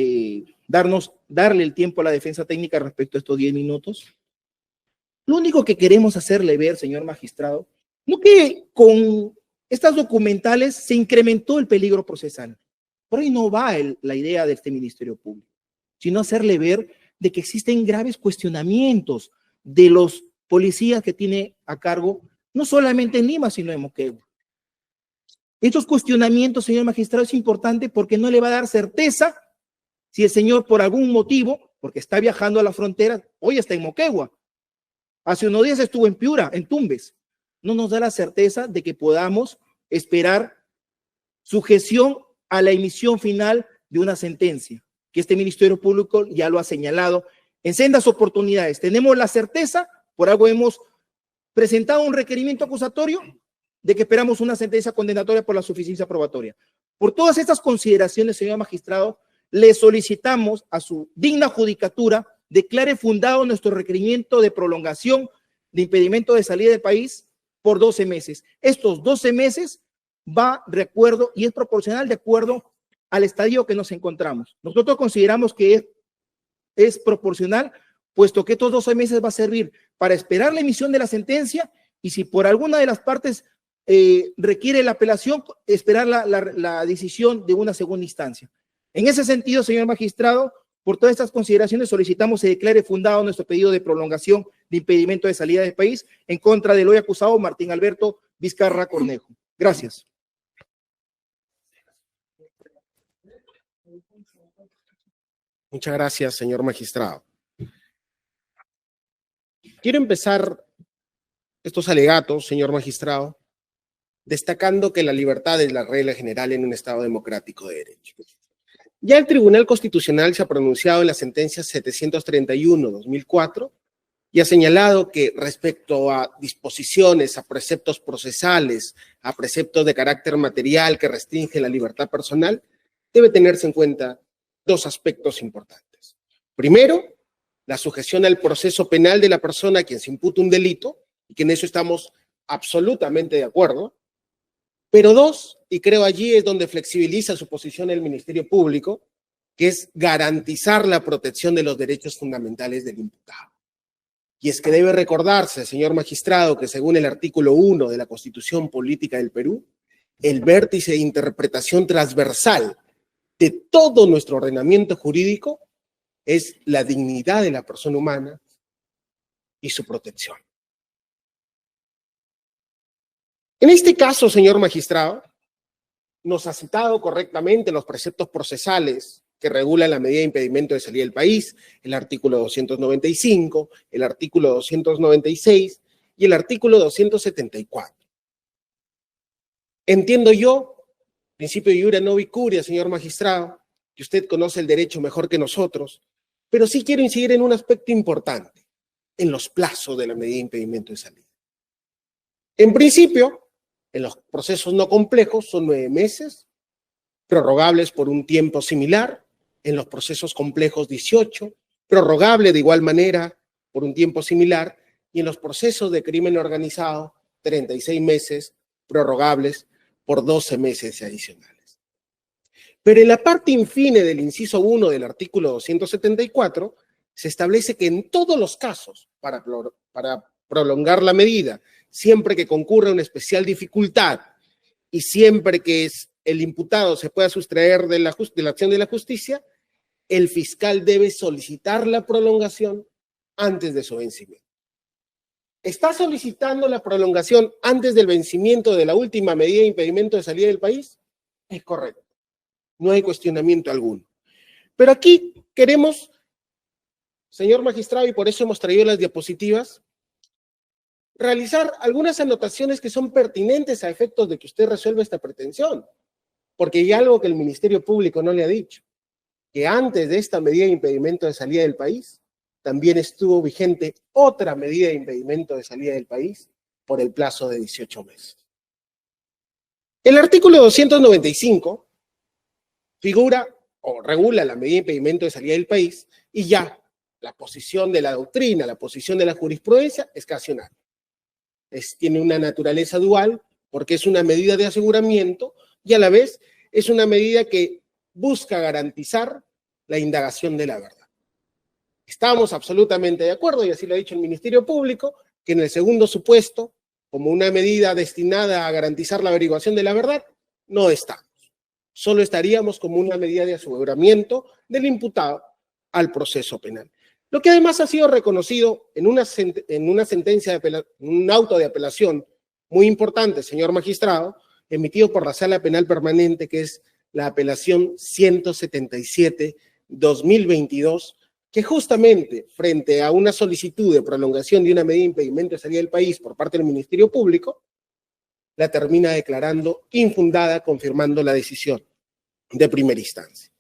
[SPEAKER 6] darle el tiempo a la defensa técnica respecto a estos 10 minutos. Lo único que queremos hacerle ver, señor magistrado, no que con estas documentales se incrementó el peligro procesal. Por ahí no va la idea de este Ministerio Público, sino hacerle ver de que existen graves cuestionamientos de los policías que tiene a cargo, no solamente en Lima, sino en Moquegua. Estos cuestionamientos, señor magistrado, es importante porque no le va a dar certeza si el señor por algún motivo, porque está viajando a la frontera, hoy está en Moquegua, hace unos días estuvo en Piura, en Tumbes, no nos da la certeza de que podamos esperar sujeción a la emisión final de una sentencia, que este Ministerio Público ya lo ha señalado en sendas oportunidades. Tenemos la certeza, por algo hemos presentado un requerimiento acusatorio, de que esperamos una sentencia condenatoria por la suficiencia probatoria. Por todas estas consideraciones, señor magistrado, le solicitamos a su digna judicatura declare fundado nuestro requerimiento de prolongación de impedimento de salida del país por 12 meses. Estos 12 meses va de acuerdo y es proporcional de acuerdo al estadio que nos encontramos. Nosotros consideramos que es proporcional, puesto que estos 12 meses va a servir para esperar la emisión de la sentencia y si por alguna de las partes requiere la apelación, esperar la decisión de una segunda instancia. En ese sentido, señor magistrado, por todas estas consideraciones solicitamos se declare fundado nuestro pedido de prolongación de impedimento de salida del país en contra del hoy acusado Martín Alberto Vizcarra Cornejo. Gracias.
[SPEAKER 1] Muchas gracias, señor magistrado. Quiero empezar estos alegatos, señor magistrado, destacando que la libertad es la regla general en un Estado democrático de derecho. Ya el Tribunal Constitucional se ha pronunciado en la sentencia 731/2004 y ha señalado que respecto a disposiciones, a preceptos procesales, a preceptos de carácter material que restringen la libertad personal, debe tenerse en cuenta dos aspectos importantes. Primero, la sujeción al proceso penal de la persona a quien se imputa un delito, y que en eso estamos absolutamente de acuerdo. Pero dos, y creo allí es donde flexibiliza su posición el Ministerio Público, que es garantizar la protección de los derechos fundamentales del imputado. Y es que debe recordarse, señor magistrado, que según el artículo 1 de la Constitución Política del Perú, el vértice de interpretación transversal de todo nuestro ordenamiento jurídico es la dignidad de la persona humana y su protección. En este caso, señor magistrado, nos ha citado correctamente los preceptos procesales que regula la medida de impedimento de salida del país, el artículo 295, el artículo 296 y el artículo 274. Entiendo yo, principio de iura novi curia, señor magistrado, que usted conoce el derecho mejor que nosotros, pero sí quiero incidir en un aspecto importante, en los plazos de la medida de impedimento de salida. En principio, en los procesos no complejos son 9 meses, prorrogables por un tiempo similar, en los procesos complejos 18, prorrogable de igual manera por un tiempo similar, y en los procesos de crimen organizado 36 meses, prorrogables por 12 meses adicionales. Pero en la parte infine del inciso 1 del artículo 274, se establece que en todos los casos, para prolongar la medida, siempre que concurra una especial dificultad y siempre que el imputado se pueda sustraer de la acción de la justicia, el fiscal debe solicitar la prolongación antes de su vencimiento. ¿Está solicitando la prolongación antes del vencimiento de la última medida de impedimento de salida del país? Es correcto. No hay cuestionamiento alguno. Pero aquí queremos, señor magistrado, y por eso hemos traído las diapositivas, realizar algunas anotaciones que son pertinentes a efectos de que usted resuelva esta pretensión. Porque hay algo que el Ministerio Público no le ha dicho, que antes de esta medida de impedimento de salida del país, también estuvo vigente otra medida de impedimento de salida del país por el plazo de 18 meses. El artículo 295 figura o regula la medida de impedimento de salida del país y ya la posición de la doctrina, la posición de la jurisprudencia es casi unánime. Tiene una naturaleza dual porque es una medida de aseguramiento y a la vez es una medida que busca garantizar la indagación de la verdad. Estamos absolutamente de acuerdo, y así lo ha dicho el Ministerio Público, que en el segundo supuesto, como una medida destinada a garantizar la averiguación de la verdad, no estamos. Solo estaríamos como una medida de aseguramiento del imputado al proceso penal. Lo que además ha sido reconocido en una sentencia, un auto de apelación muy importante, señor magistrado, emitido por la Sala Penal Permanente, que es la apelación 177-2022, que justamente frente a una solicitud de prolongación de una medida de impedimento de salida del país por parte del Ministerio Público, la termina declarando infundada, confirmando la decisión de primera instancia.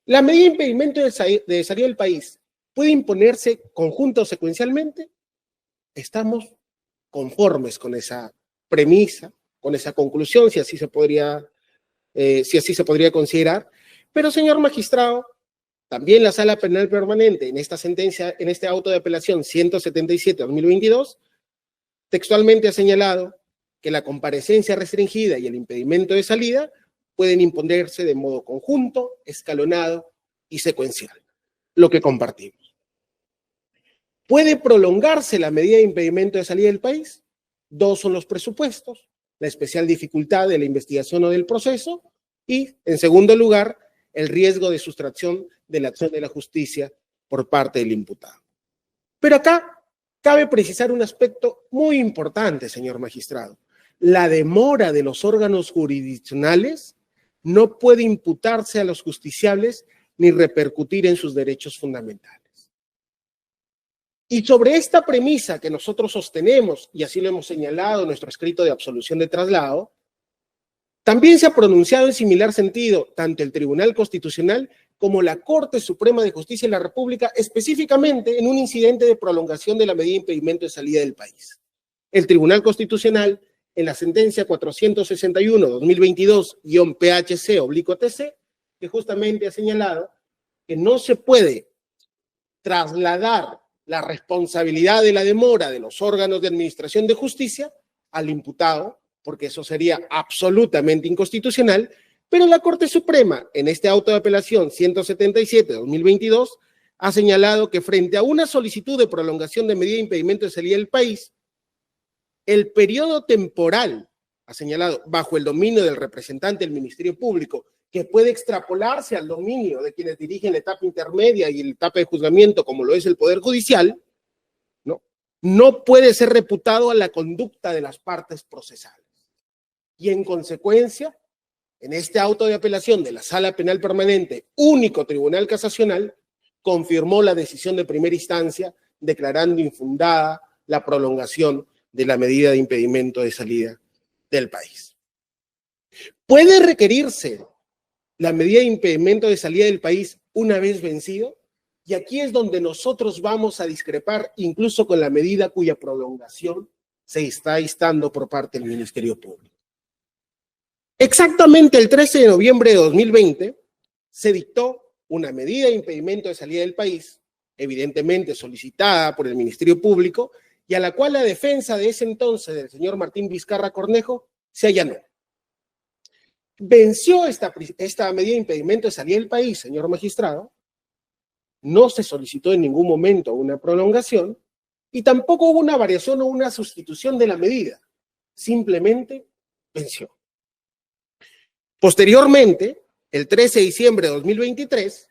[SPEAKER 1] La medida de impedimento de salida del país puede imponerse conjunta o secuencialmente. Estamos conformes con esa premisa, con esa conclusión, si así se podría considerar. Pero, señor magistrado, también la Sala Penal Permanente, en esta sentencia, en este auto de apelación 177-2022, textualmente ha señalado que la comparecencia restringida y el impedimento de salida pueden imponerse de modo conjunto, escalonado y secuencial, lo que compartimos. ¿Puede prolongarse la medida de impedimento de salida del país? 2 son los presupuestos: la especial dificultad de la investigación o del proceso y, en segundo lugar, el riesgo de sustracción de la acción de la justicia por parte del imputado. Pero acá cabe precisar un aspecto muy importante, señor magistrado. La demora de los órganos jurisdiccionales no puede imputarse a los justiciables ni repercutir en sus derechos fundamentales. Y sobre esta premisa que nosotros sostenemos, y así lo hemos señalado en nuestro escrito de absolución de traslado, también se ha pronunciado en similar sentido tanto el Tribunal Constitucional como la Corte Suprema de Justicia de la República, específicamente en un incidente de prolongación de la medida de impedimento de salida del país. El Tribunal Constitucional, en la sentencia 461-2022-PHC/TC, que justamente ha señalado que no se puede trasladar la responsabilidad de la demora de los órganos de administración de justicia al imputado, porque eso sería absolutamente inconstitucional, pero la Corte Suprema, en este auto de apelación 177-2022, ha señalado que frente a una solicitud de prolongación de medida de impedimento de salida del país, el periodo temporal, ha señalado, bajo el dominio del representante del Ministerio Público, que puede extrapolarse al dominio de quienes dirigen la etapa intermedia y la etapa de juzgamiento, como lo es el Poder Judicial, no puede ser reputado a la conducta de las partes procesales. Y en consecuencia, en este auto de apelación de la Sala Penal Permanente, único tribunal casacional, confirmó la decisión de primera instancia, declarando infundada la prolongación de la medida de impedimento de salida del país. ¿Puede requerirse la medida de impedimento de salida del país una vez vencido? Y aquí es donde nosotros vamos a discrepar incluso con la medida cuya prolongación se está instando por parte del Ministerio Público. Exactamente el 13 de noviembre de 2020 se dictó una medida de impedimento de salida del país, evidentemente solicitada por el Ministerio Público, y a la cual la defensa de ese entonces del señor Martín Vizcarra Cornejo se allanó. Venció esta medida de impedimento de salida del país, señor magistrado, no se solicitó en ningún momento una prolongación y tampoco hubo una variación o una sustitución de la medida, simplemente venció. Posteriormente, el 13 de diciembre de 2023,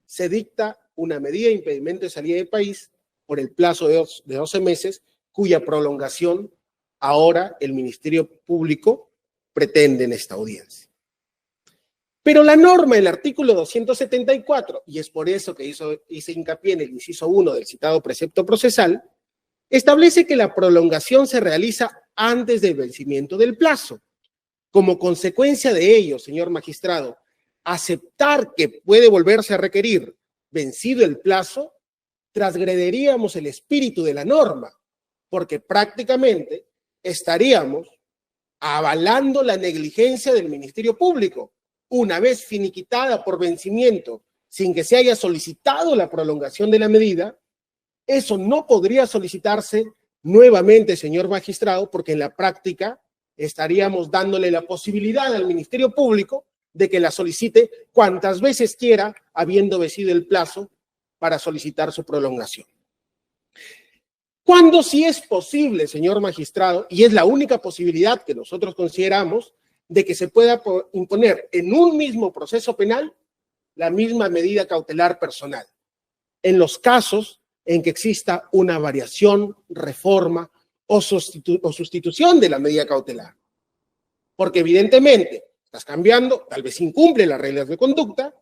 [SPEAKER 1] se dicta una medida de impedimento de salida del país por el plazo de 12 meses, cuya prolongación ahora el Ministerio Público pretende en esta audiencia. Pero la norma del artículo 274, y es por eso que hice hincapié en el inciso 1 del citado precepto procesal, establece que la prolongación se realiza antes del vencimiento del plazo. Como consecuencia de ello, señor magistrado, aceptar que puede volverse a requerir vencido el plazo, transgrediríamos el espíritu de la norma, porque prácticamente estaríamos avalando la negligencia del Ministerio Público, una vez finiquitada por vencimiento, sin que se haya solicitado la prolongación de la medida. Eso no podría solicitarse nuevamente, señor magistrado, porque en la práctica estaríamos dándole la posibilidad al Ministerio Público de que la solicite cuantas veces quiera, habiendo vencido el plazo para solicitar su prolongación. ¿Cuándo sí es posible, señor magistrado, y es la única posibilidad que nosotros consideramos, de que se pueda imponer en un mismo proceso penal la misma medida cautelar personal? En los casos en que exista una variación, reforma o sustitución de la medida cautelar. Porque evidentemente estás cambiando, tal vez incumple las reglas de conducta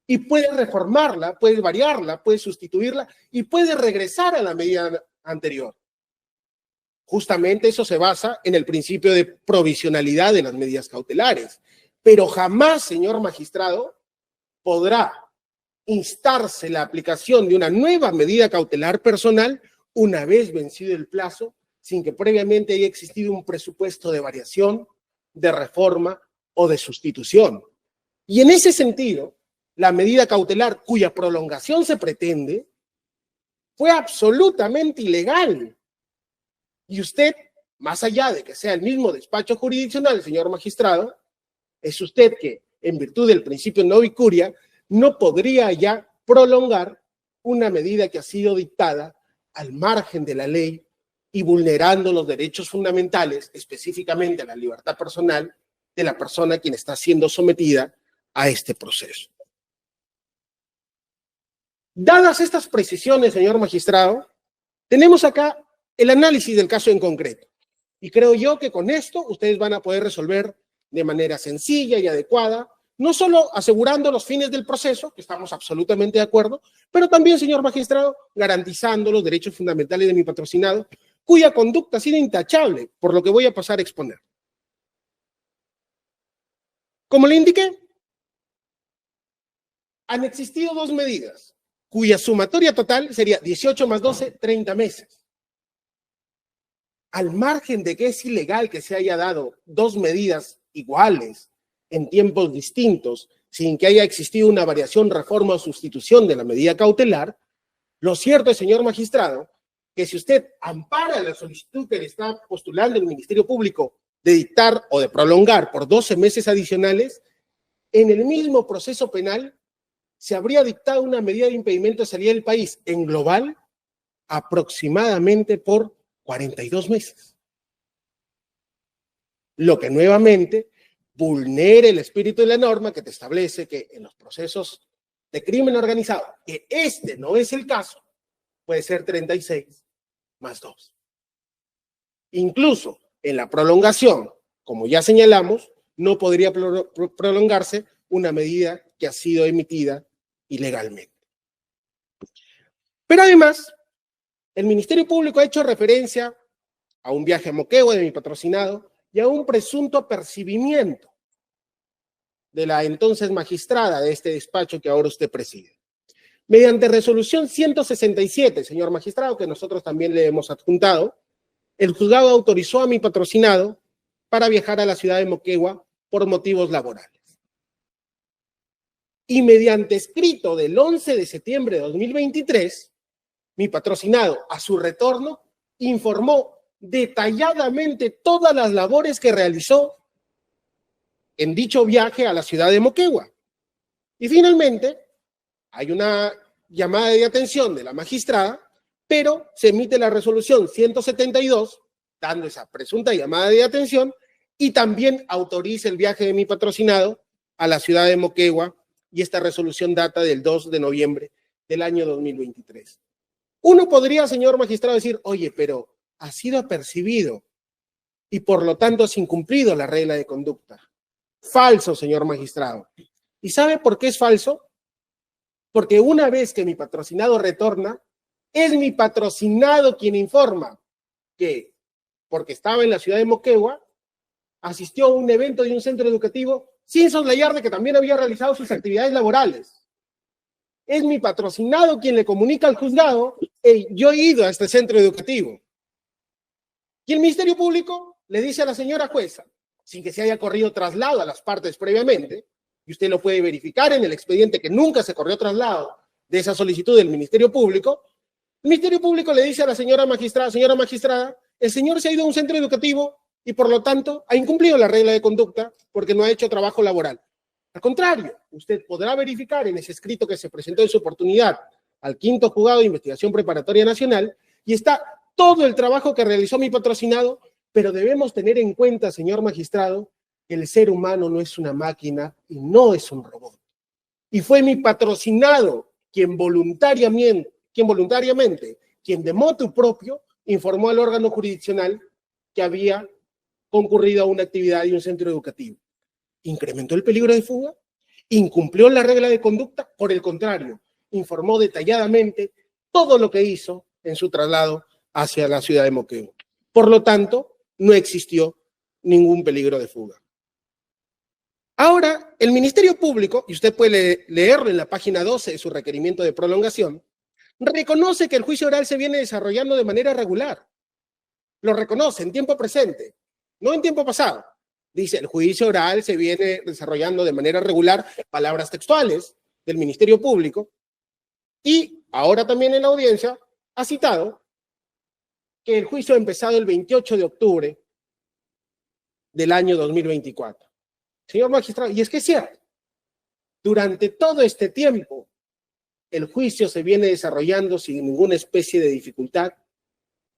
[SPEAKER 1] y puedes reformarla, puedes variarla, puedes sustituirla y puedes regresar a la medida anterior. Justamente eso se basa en el principio de provisionalidad de las medidas cautelares. Pero jamás, señor magistrado, podrá instarse la aplicación de una nueva medida cautelar personal una vez vencido el plazo, sin que previamente haya existido un presupuesto de variación, de reforma o de sustitución. Y en ese sentido, la medida cautelar cuya prolongación se pretende fue absolutamente ilegal. Y usted, más allá de que sea el mismo despacho jurisdiccional, señor magistrado, es usted que, en virtud del principio no vicuria, no podría ya prolongar una medida que ha sido dictada al margen de la ley y vulnerando los derechos fundamentales, específicamente la libertad personal de la persona quien está siendo sometida a este proceso. Dadas estas precisiones, señor magistrado, tenemos acá el análisis del caso en concreto. Y creo yo que con esto ustedes van a poder resolver de manera sencilla y adecuada, no solo asegurando los fines del proceso, que estamos absolutamente de acuerdo, pero también, señor magistrado, garantizando los derechos fundamentales de mi patrocinado, cuya conducta ha sido intachable, por lo que voy a pasar a exponer. Como le indiqué, han existido dos medidas, cuya sumatoria total sería 18 más 12, 30 meses. Al margen de que es ilegal que se haya dado dos medidas iguales en tiempos distintos, sin que haya existido una variación, reforma o sustitución de la medida cautelar, lo cierto es, señor magistrado, que si usted ampara la solicitud que le está postulando el Ministerio Público de dictar o de prolongar por 12 meses adicionales, en el mismo proceso penal se habría dictado una medida de impedimento de salida del país en global aproximadamente por 42 meses. Lo que nuevamente vulnera el espíritu de la norma que te establece que en los procesos de crimen organizado, que este no es el caso, puede ser 36 más 2. Incluso en la prolongación, como ya señalamos, no podría prolongarse una medida que ha sido emitida ilegalmente. Pero además, el Ministerio Público ha hecho referencia a un viaje a Moquegua de mi patrocinado y a un presunto apercibimiento de la entonces magistrada de este despacho que ahora usted preside. Mediante resolución 167, señor magistrado, que nosotros también le hemos adjuntado, el juzgado autorizó a mi patrocinado para viajar a la ciudad de Moquegua por motivos laborales. Y mediante escrito del 11 de septiembre de 2023, mi patrocinado, a su retorno, informó detalladamente todas las labores que realizó en dicho viaje a la ciudad de Moquegua. Y finalmente, hay una llamada de atención de la magistrada, pero se emite la resolución 172, dando esa presunta llamada de atención, y también autoriza el viaje de mi patrocinado a la ciudad de Moquegua, y esta resolución data del 2 de noviembre del año 2023. Uno podría, señor magistrado, decir, oye, pero ha sido apercibido y por lo tanto has incumplido la regla de conducta. Falso, señor magistrado. ¿Y sabe por qué es falso? Porque una vez que mi patrocinado retorna, es mi patrocinado quien informa que, porque estaba en la ciudad de Moquegua, asistió a un evento de un centro educativo sin soslayar de que también había realizado sus actividades laborales. Es mi patrocinado quien le comunica al juzgado, hey, yo he ido a este centro educativo. Y el Ministerio Público le dice a la señora jueza, sin que se haya corrido traslado a las partes previamente, y usted lo puede verificar en el expediente que nunca se corrió traslado de esa solicitud del Ministerio Público, el Ministerio Público le dice a la señora magistrada, el señor se ha ido a un centro educativo y por lo tanto ha incumplido la regla de conducta porque no ha hecho trabajo laboral. Al contrario, usted podrá verificar en ese escrito que se presentó en su oportunidad al 5º Juzgado de Investigación Preparatoria Nacional y está todo el trabajo que realizó mi patrocinado, pero debemos tener en cuenta, señor magistrado, que el ser humano no es una máquina y no es un robot. Y fue mi patrocinado quien voluntariamente, quien de motu propio, informó al órgano jurisdiccional que había concurrido a una actividad y un centro educativo. ¿Incrementó el peligro de fuga? ¿Incumplió la regla de conducta? Por el contrario, informó detalladamente todo lo que hizo en su traslado hacia la ciudad de Moquegua. Por lo tanto, no existió ningún peligro de fuga. Ahora, el Ministerio Público, y usted puede leerlo en la página 12 de su requerimiento de prolongación, reconoce que el juicio oral se viene desarrollando de manera regular. Lo reconoce en tiempo presente, no en tiempo pasado. Dice, el juicio oral se viene desarrollando de manera regular, palabras textuales del Ministerio Público, y ahora también en la audiencia ha citado que el juicio ha empezado el 28 de octubre del año 2024. Señor magistrado, y es que es cierto, durante todo este tiempo, el juicio se viene desarrollando sin ninguna especie de dificultad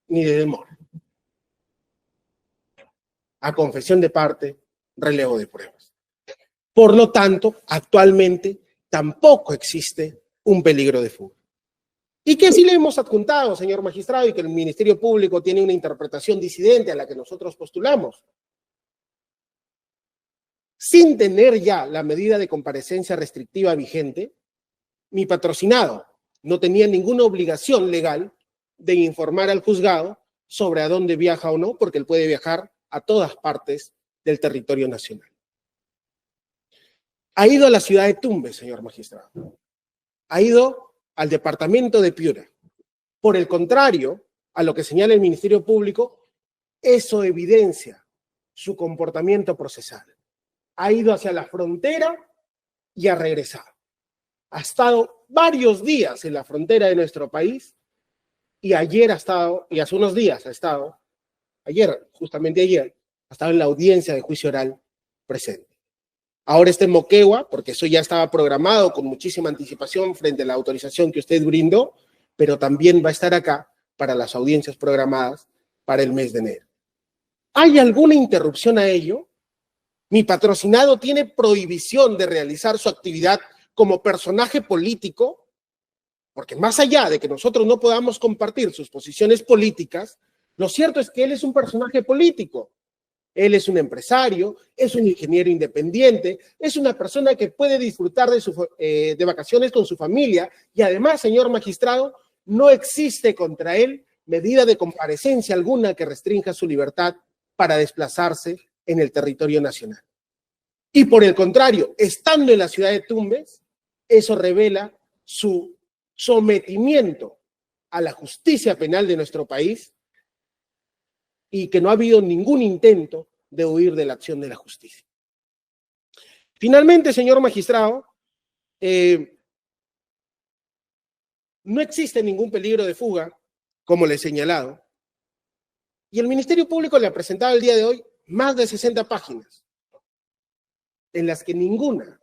[SPEAKER 1] ni de demora. A confesión de parte, relevo de pruebas. Por lo tanto, actualmente tampoco existe un peligro de fuga. Y que sí le hemos adjuntado, señor magistrado, y que el Ministerio Público tiene una interpretación disidente a la que nosotros postulamos. Sin tener ya la medida de comparecencia restrictiva vigente, mi patrocinado no tenía ninguna obligación legal de informar al juzgado sobre a dónde viaja o no, porque él puede viajar a todas partes del territorio nacional. Ha ido a la ciudad de Tumbes, señor magistrado. Ha ido al departamento de Piura. Por el contrario a lo que señala el Ministerio Público, eso evidencia su comportamiento procesal. Ha ido hacia la frontera y ha regresado. Ha estado varios días en la frontera de nuestro país y ayer ha estado, y hace unos días ha estado, justamente ayer, ha estado en la audiencia de juicio oral presente. Ahora está en Moquegua, porque eso ya estaba programado con muchísima anticipación frente a la autorización que usted brindó, pero también va a estar acá para las audiencias programadas para el mes de enero. ¿Hay alguna interrupción a ello? Mi patrocinado tiene prohibición de realizar su actividad como personaje político, porque más allá de que nosotros no podamos compartir sus posiciones políticas, lo cierto es que él es un personaje político. Él es un empresario, es un ingeniero independiente, es una persona que puede disfrutar de vacaciones con su familia y además, señor magistrado, no existe contra él medida de comparecencia alguna que restrinja su libertad para desplazarse en el territorio nacional. Y por el contrario, estando en la ciudad de Tumbes, eso revela su sometimiento a la justicia penal de nuestro país y que no ha habido ningún intento de huir de la acción de la justicia. Finalmente, señor magistrado, no existe ningún peligro de fuga, como le he señalado, y el Ministerio Público le ha presentado el día de hoy más de 60 páginas, en las que ninguna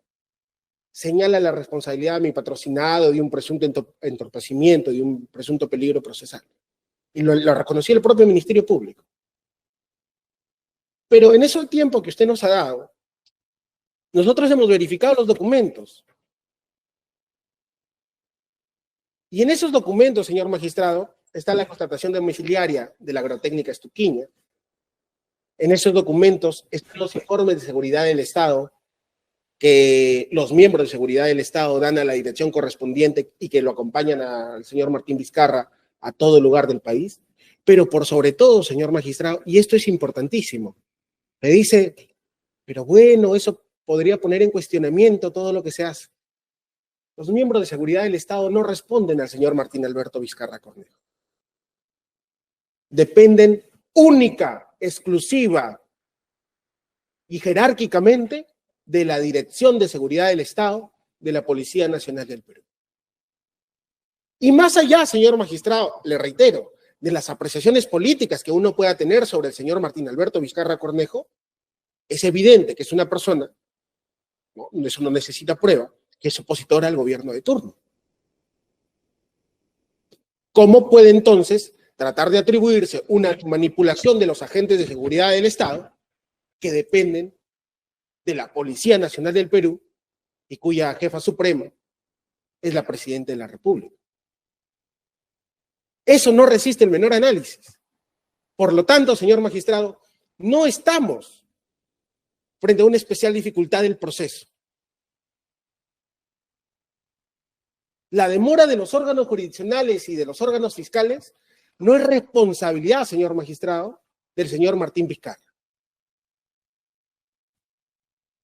[SPEAKER 1] señala la responsabilidad de mi patrocinado, de un presunto entorpecimiento, de un presunto peligro procesal. Y lo reconoció el propio Ministerio Público. Pero en ese tiempo que usted nos ha dado, nosotros hemos verificado los documentos. Y en esos documentos, señor magistrado, está la constatación domiciliaria de la agrotécnica Estuquiña. En esos documentos están los informes de seguridad del Estado que los miembros de seguridad del Estado dan a la dirección correspondiente y que lo acompañan al señor Martín Vizcarra a todo lugar del país. Pero por sobre todo, señor magistrado, y esto es importantísimo, me dice, pero bueno, eso podría poner en cuestionamiento todo lo que se hace. Los miembros de seguridad del Estado no responden al señor Martín Alberto Vizcarra Cornejo. Dependen única, exclusiva y jerárquicamente de la Dirección de Seguridad del Estado de la Policía Nacional del Perú. Y más allá, señor magistrado, le reitero, de las apreciaciones políticas que uno pueda tener sobre el señor Martín Alberto Vizcarra Cornejo, es evidente que es una persona, ¿no? Eso no necesita prueba, que es opositora al gobierno de turno. ¿Cómo puede entonces tratar de atribuirse una manipulación de los agentes de seguridad del Estado que dependen de la Policía Nacional del Perú y cuya jefa suprema es la Presidenta de la República? Eso no resiste el menor análisis. Por lo tanto, señor magistrado, no estamos frente a una especial dificultad del proceso. La demora de los órganos jurisdiccionales y de los órganos fiscales no es responsabilidad, señor magistrado, del señor Martín Vizcarra.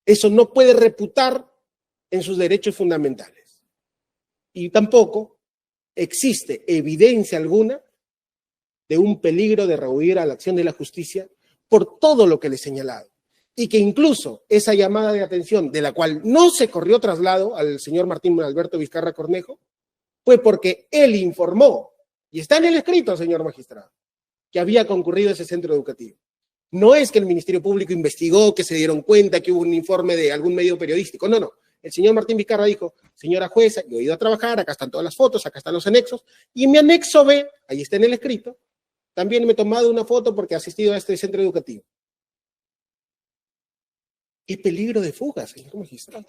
[SPEAKER 1] Eso no puede reputar en sus derechos fundamentales. Y tampoco existe evidencia alguna de un peligro de rehuir a la acción de la justicia por todo lo que le he señalado. Y que incluso esa llamada de atención, de la cual no se corrió traslado al señor Martín Alberto Vizcarra Cornejo, fue porque él informó, y está en el escrito, señor magistrado, que había concurrido a ese centro educativo. No es que el Ministerio Público investigó, que se dieron cuenta que hubo un informe de algún medio periodístico, no, no. El señor Martín Vizcarra dijo, señora jueza, yo he ido a trabajar, acá están todas las fotos, acá están los anexos, y en mi anexo B, ahí está en el escrito, también me he tomado una foto porque he asistido a este centro educativo. ¿Qué peligro de fuga, señor magistrado?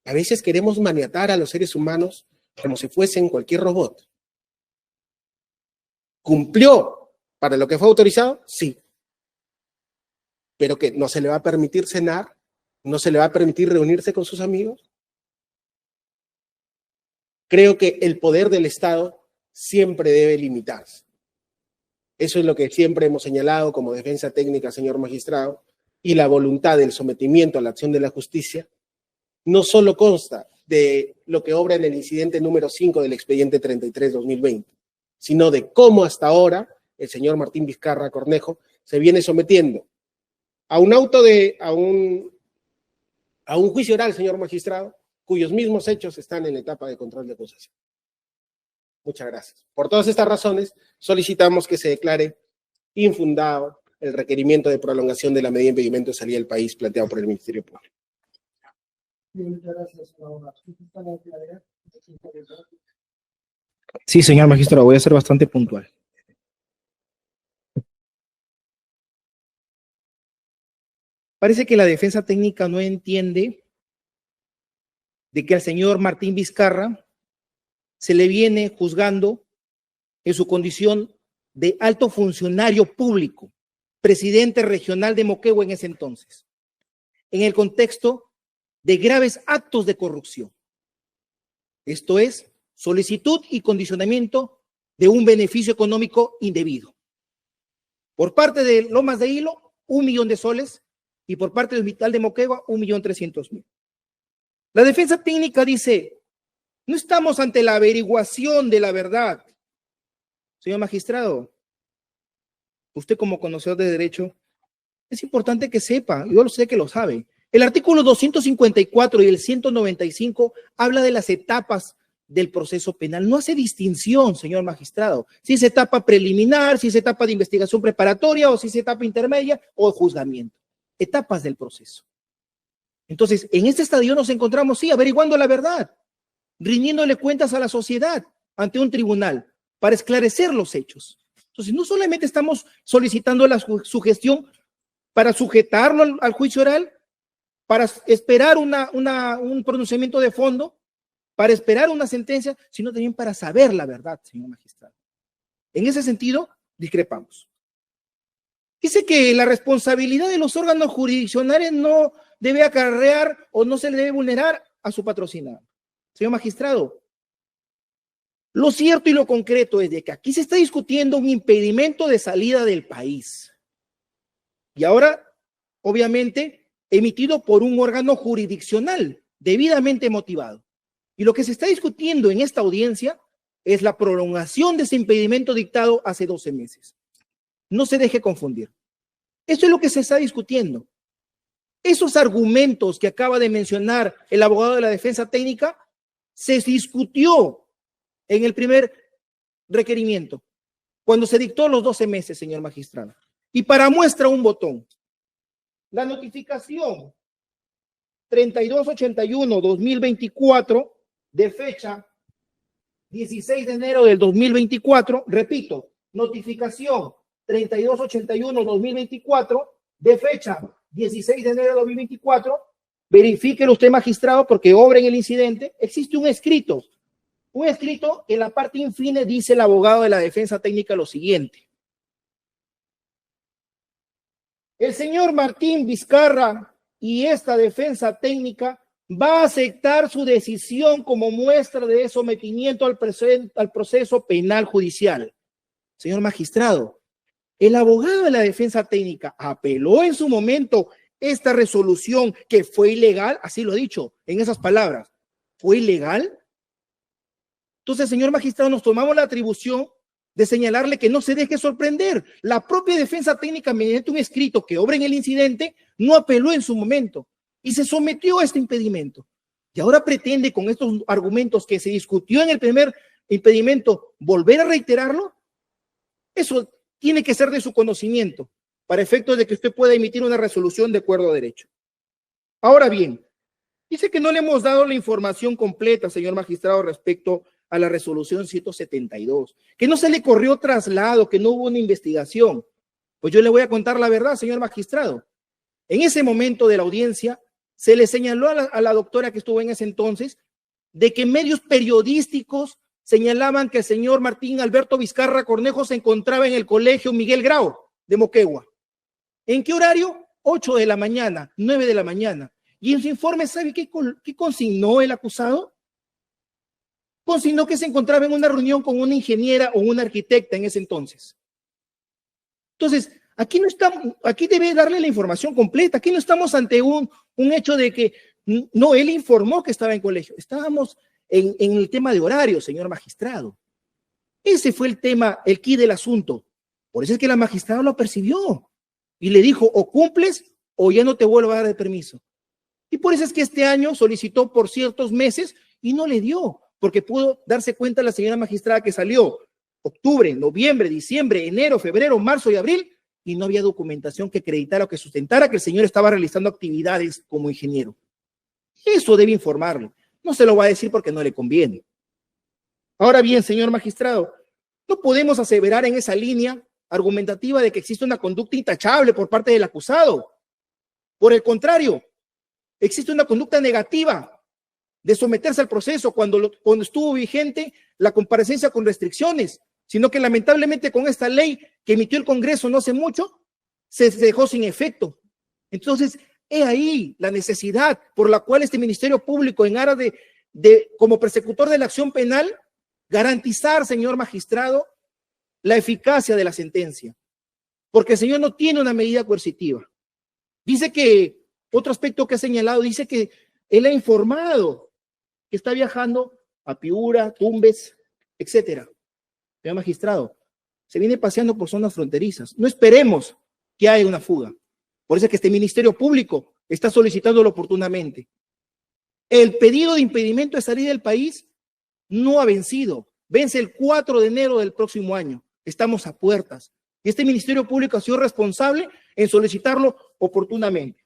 [SPEAKER 1] A veces queremos maniatar a los seres humanos como si fuesen cualquier robot. ¿Cumplió para lo que fue autorizado? Sí. ¿Pero que no se le va a permitir cenar? ¿No se le va a permitir reunirse con sus amigos? Creo que el poder del Estado siempre debe limitarse. Eso es lo que siempre hemos señalado como defensa técnica, señor magistrado, y la voluntad del sometimiento a la acción de la justicia no solo consta de lo que obra en el incidente número 5 del expediente 33-2020, sino de cómo hasta ahora el señor Martín Vizcarra Cornejo se viene sometiendo a un juicio oral, señor magistrado, cuyos mismos hechos están en la etapa de control de acusación. Muchas gracias. Por todas estas razones, solicitamos que se declare infundado el requerimiento de prolongación de la medida de impedimento de salida del país planteado por el Ministerio Público.
[SPEAKER 2] Muchas gracias, abogado.
[SPEAKER 6] Sí, señor magistrado, voy a ser bastante puntual. Parece que la defensa técnica no entiende de que al señor Martín Vizcarra se le viene juzgando en su condición de alto funcionario público, presidente regional de Moquegua en ese entonces, en el contexto de graves actos de corrupción. Esto es, solicitud y condicionamiento de un beneficio económico indebido. Por parte de Lomas de Hilo, 1 millón de soles, y por parte del Hospital de Moquegua, 1.300.000. La defensa técnica dice, no estamos ante la averiguación de la verdad. Señor magistrado, usted como conocedor de derecho, es importante que sepa, yo lo sé que lo sabe. El artículo 254 y el 195 habla de las etapas del proceso penal. No hace distinción, señor magistrado, si es etapa preliminar, si es etapa de investigación preparatoria o si es etapa intermedia o juzgamiento. Etapas del proceso. Entonces, en este estadio nos encontramos, sí, averiguando la verdad, rindiéndole cuentas a la sociedad ante un tribunal para esclarecer los hechos. Entonces, no solamente estamos solicitando la sugestión para sujetarlo al juicio oral, para esperar un pronunciamiento de fondo, para esperar una sentencia, sino también para saber la verdad, señor magistrado. En ese sentido, discrepamos. Dice que la responsabilidad de los órganos jurisdiccionales no debe acarrear o no se le debe vulnerar a su patrocinador. Señor magistrado, lo cierto y lo concreto es de que aquí se está discutiendo un impedimento de salida del país. Y ahora, obviamente, emitido por un órgano jurisdiccional debidamente motivado. Y lo que se está discutiendo en esta audiencia es la prolongación de ese impedimento dictado hace 12 meses. No se deje confundir. Eso es lo que se está discutiendo. Esos argumentos que acaba de mencionar el abogado de la defensa técnica se discutió en el primer requerimiento, cuando se dictó los 12 meses, señor magistrado. Y para muestra un botón, la notificación 3281-2024 de fecha 16 de enero del 2024, repito, notificación 3281-2024 de fecha 16 de enero de 2024, verifíquelo usted, magistrado, porque obra en el incidente, existe un escrito en la parte infine dice el abogado de la defensa técnica lo siguiente. El señor Martín Vizcarra y esta defensa técnica va a aceptar su decisión como muestra de sometimiento al proceso penal judicial. Señor magistrado, el abogado de la defensa técnica apeló en su momento esta resolución que fue ilegal, así lo ha dicho en esas palabras, ¿fue ilegal? Entonces, señor magistrado, nos tomamos la atribución de señalarle que no se deje sorprender. La propia defensa técnica, mediante un escrito que obra en el incidente, no apeló en su momento y se sometió a este impedimento. Y ahora pretende, con estos argumentos que se discutió en el primer impedimento, volver a reiterarlo. Eso tiene que ser de su conocimiento, para efectos de que usted pueda emitir una resolución de acuerdo a derecho. Ahora bien, dice que no le hemos dado la información completa, señor magistrado, respecto a la resolución 172, que no se le corrió traslado, que no hubo una investigación. Pues yo le voy a contar la verdad, señor magistrado. En ese momento de la audiencia, se le señaló a la doctora que estuvo en ese entonces, de que medios periodísticos señalaban que el señor Martín Alberto Vizcarra Cornejo se encontraba en el colegio Miguel Grau de Moquegua. ¿En qué horario? 8 de la mañana, 9 de la mañana. Y en su informe, ¿sabe qué consignó el acusado? Consignó que se encontraba en una reunión con una ingeniera o una arquitecta en ese entonces. Entonces, aquí no estamos, aquí debe darle la información completa. Aquí no estamos ante un hecho de que no, él informó que estaba en colegio. Estábamos en el tema de horario, señor magistrado. Ese fue el tema, el quid del asunto. Por eso es que la magistrada lo percibió y le dijo, o cumples o ya no te vuelvo a dar el permiso. Y por eso es que este año solicitó por ciertos meses y no le dio, porque pudo darse cuenta la señora magistrada que salió octubre, noviembre, diciembre, enero, febrero, marzo y abril, y no había documentación que acreditara o que sustentara que el señor estaba realizando actividades como ingeniero. Eso debe informarle. No se lo va a decir porque no le conviene. Ahora bien, señor magistrado, no podemos aseverar en esa línea argumentativa de que existe una conducta intachable por parte del acusado. Por el contrario, existe una conducta negativa de someterse al proceso cuando estuvo vigente la comparecencia con restricciones, sino que lamentablemente con esta ley que emitió el Congreso no hace mucho, se dejó sin efecto. Entonces, he ahí la necesidad por la cual este Ministerio Público, en aras como persecutor de la acción penal, garantizar, señor magistrado, la eficacia de la sentencia. Porque el señor no tiene una medida coercitiva. Dice que, otro aspecto que ha señalado, dice que él ha informado que está viajando a Piura, Tumbes, etcétera. Señor magistrado, se viene paseando por zonas fronterizas. No esperemos que haya una fuga. Por eso es que este Ministerio Público está solicitándolo oportunamente. El pedido de impedimento de salida del país no ha vencido. Vence el 4 de enero del próximo año. Estamos a puertas. Y este Ministerio Público ha sido responsable en solicitarlo oportunamente.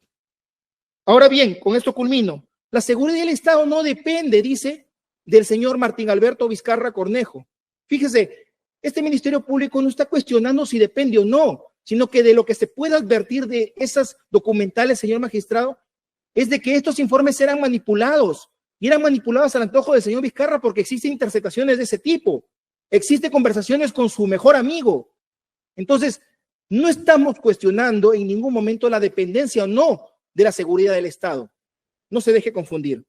[SPEAKER 6] Ahora bien, con esto culmino. La seguridad del Estado no depende, dice, del señor Martín Alberto Vizcarra Cornejo. Fíjese, este Ministerio Público no está cuestionando si depende o no, sino que de lo que se puede advertir de esas documentales, señor magistrado, es de que estos informes eran manipulados, y eran manipulados al antojo del señor Vizcarra porque existen interceptaciones de ese tipo, existen conversaciones con su mejor amigo. Entonces, no estamos cuestionando en ningún momento la dependencia o no de la seguridad del Estado. No se deje confundir.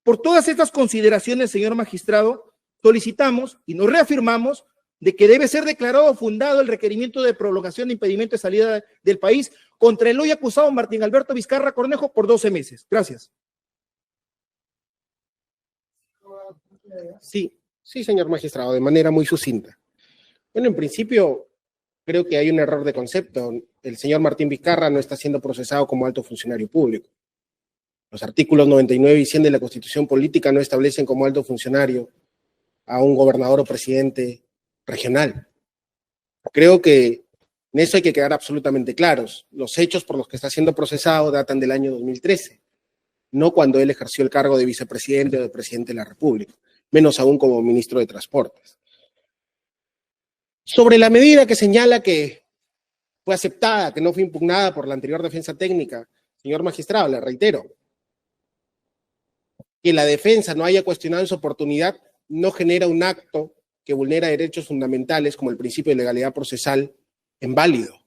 [SPEAKER 6] Por todas estas consideraciones, señor magistrado, solicitamos y nos reafirmamos de que debe ser declarado fundado el requerimiento de prolongación de impedimento de salida del país contra el hoy acusado Martín Alberto Vizcarra Cornejo por 12 meses. Gracias.
[SPEAKER 1] Sí, señor magistrado, de manera muy sucinta. Bueno, en principio, creo que hay un error de concepto. El señor Martín Vizcarra no está siendo procesado como alto funcionario público. Los artículos 99 y 100 de la Constitución Política no establecen como alto funcionario a un gobernador o presidente regional. Creo que en eso hay que quedar absolutamente claros. Los hechos por los que está siendo procesado datan del año 2013, no cuando él ejerció el cargo de vicepresidente o de presidente de la República, menos aún como ministro de Transportes. Sobre la medida que señala que fue aceptada, que no fue impugnada por la anterior defensa técnica, señor magistrado, le reitero, que la defensa no haya cuestionado en su oportunidad no genera un acto que vulnera derechos fundamentales como el principio de legalidad procesal en válido.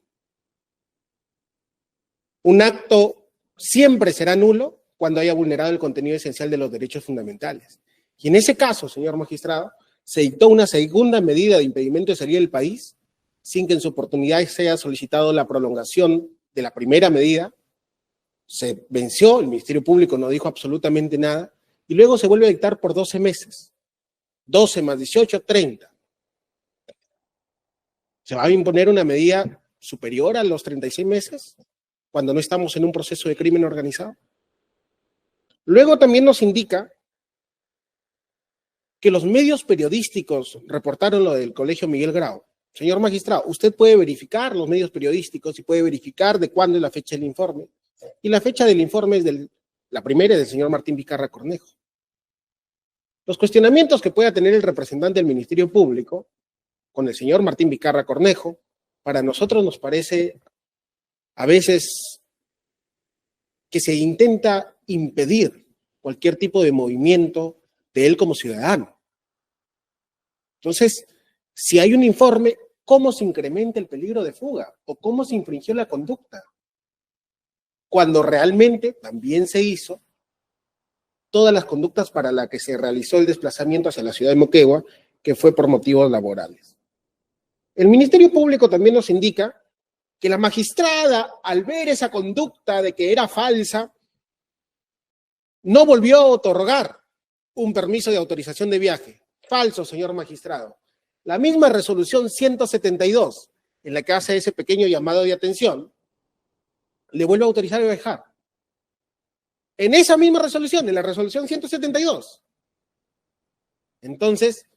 [SPEAKER 1] Un acto siempre será nulo cuando haya vulnerado el contenido esencial de los derechos fundamentales. Y en ese caso, señor magistrado, se dictó una segunda medida de impedimento de salida del país sin que en su oportunidad se haya solicitado la prolongación de la primera medida. Se venció, el Ministerio Público no dijo absolutamente nada, y luego se vuelve a dictar por 12 meses. 12 más 18, 30. ¿Se va a imponer una medida superior a los 36 meses cuando no estamos en un proceso de crimen organizado? Luego también nos indica que los medios periodísticos reportaron lo del Colegio Miguel Grau. Señor magistrado, usted puede verificar los medios periodísticos y puede verificar de cuándo es la fecha del informe. Y la fecha del informe es la primera es del señor Martín Vizcarra Cornejo. Los cuestionamientos que pueda tener el representante del Ministerio Público con el señor Martín Vizcarra Cornejo, para nosotros nos parece a veces que se intenta impedir cualquier tipo de movimiento de él como ciudadano. Entonces, si hay un informe, ¿cómo se incrementa el peligro de fuga? ¿O cómo se infringió la conducta? Cuando realmente también se hizo todas las conductas para las que se realizó el desplazamiento hacia la ciudad de Moquegua, que fue por motivos laborales. El Ministerio Público también nos indica que la magistrada, al ver esa conducta de que era falsa, no volvió a otorgar un permiso de autorización de viaje. Falso, señor magistrado. La misma resolución 172, en la que hace ese pequeño llamado de atención, le vuelve a autorizar a viajar. En esa misma resolución, en la resolución 172. Entonces,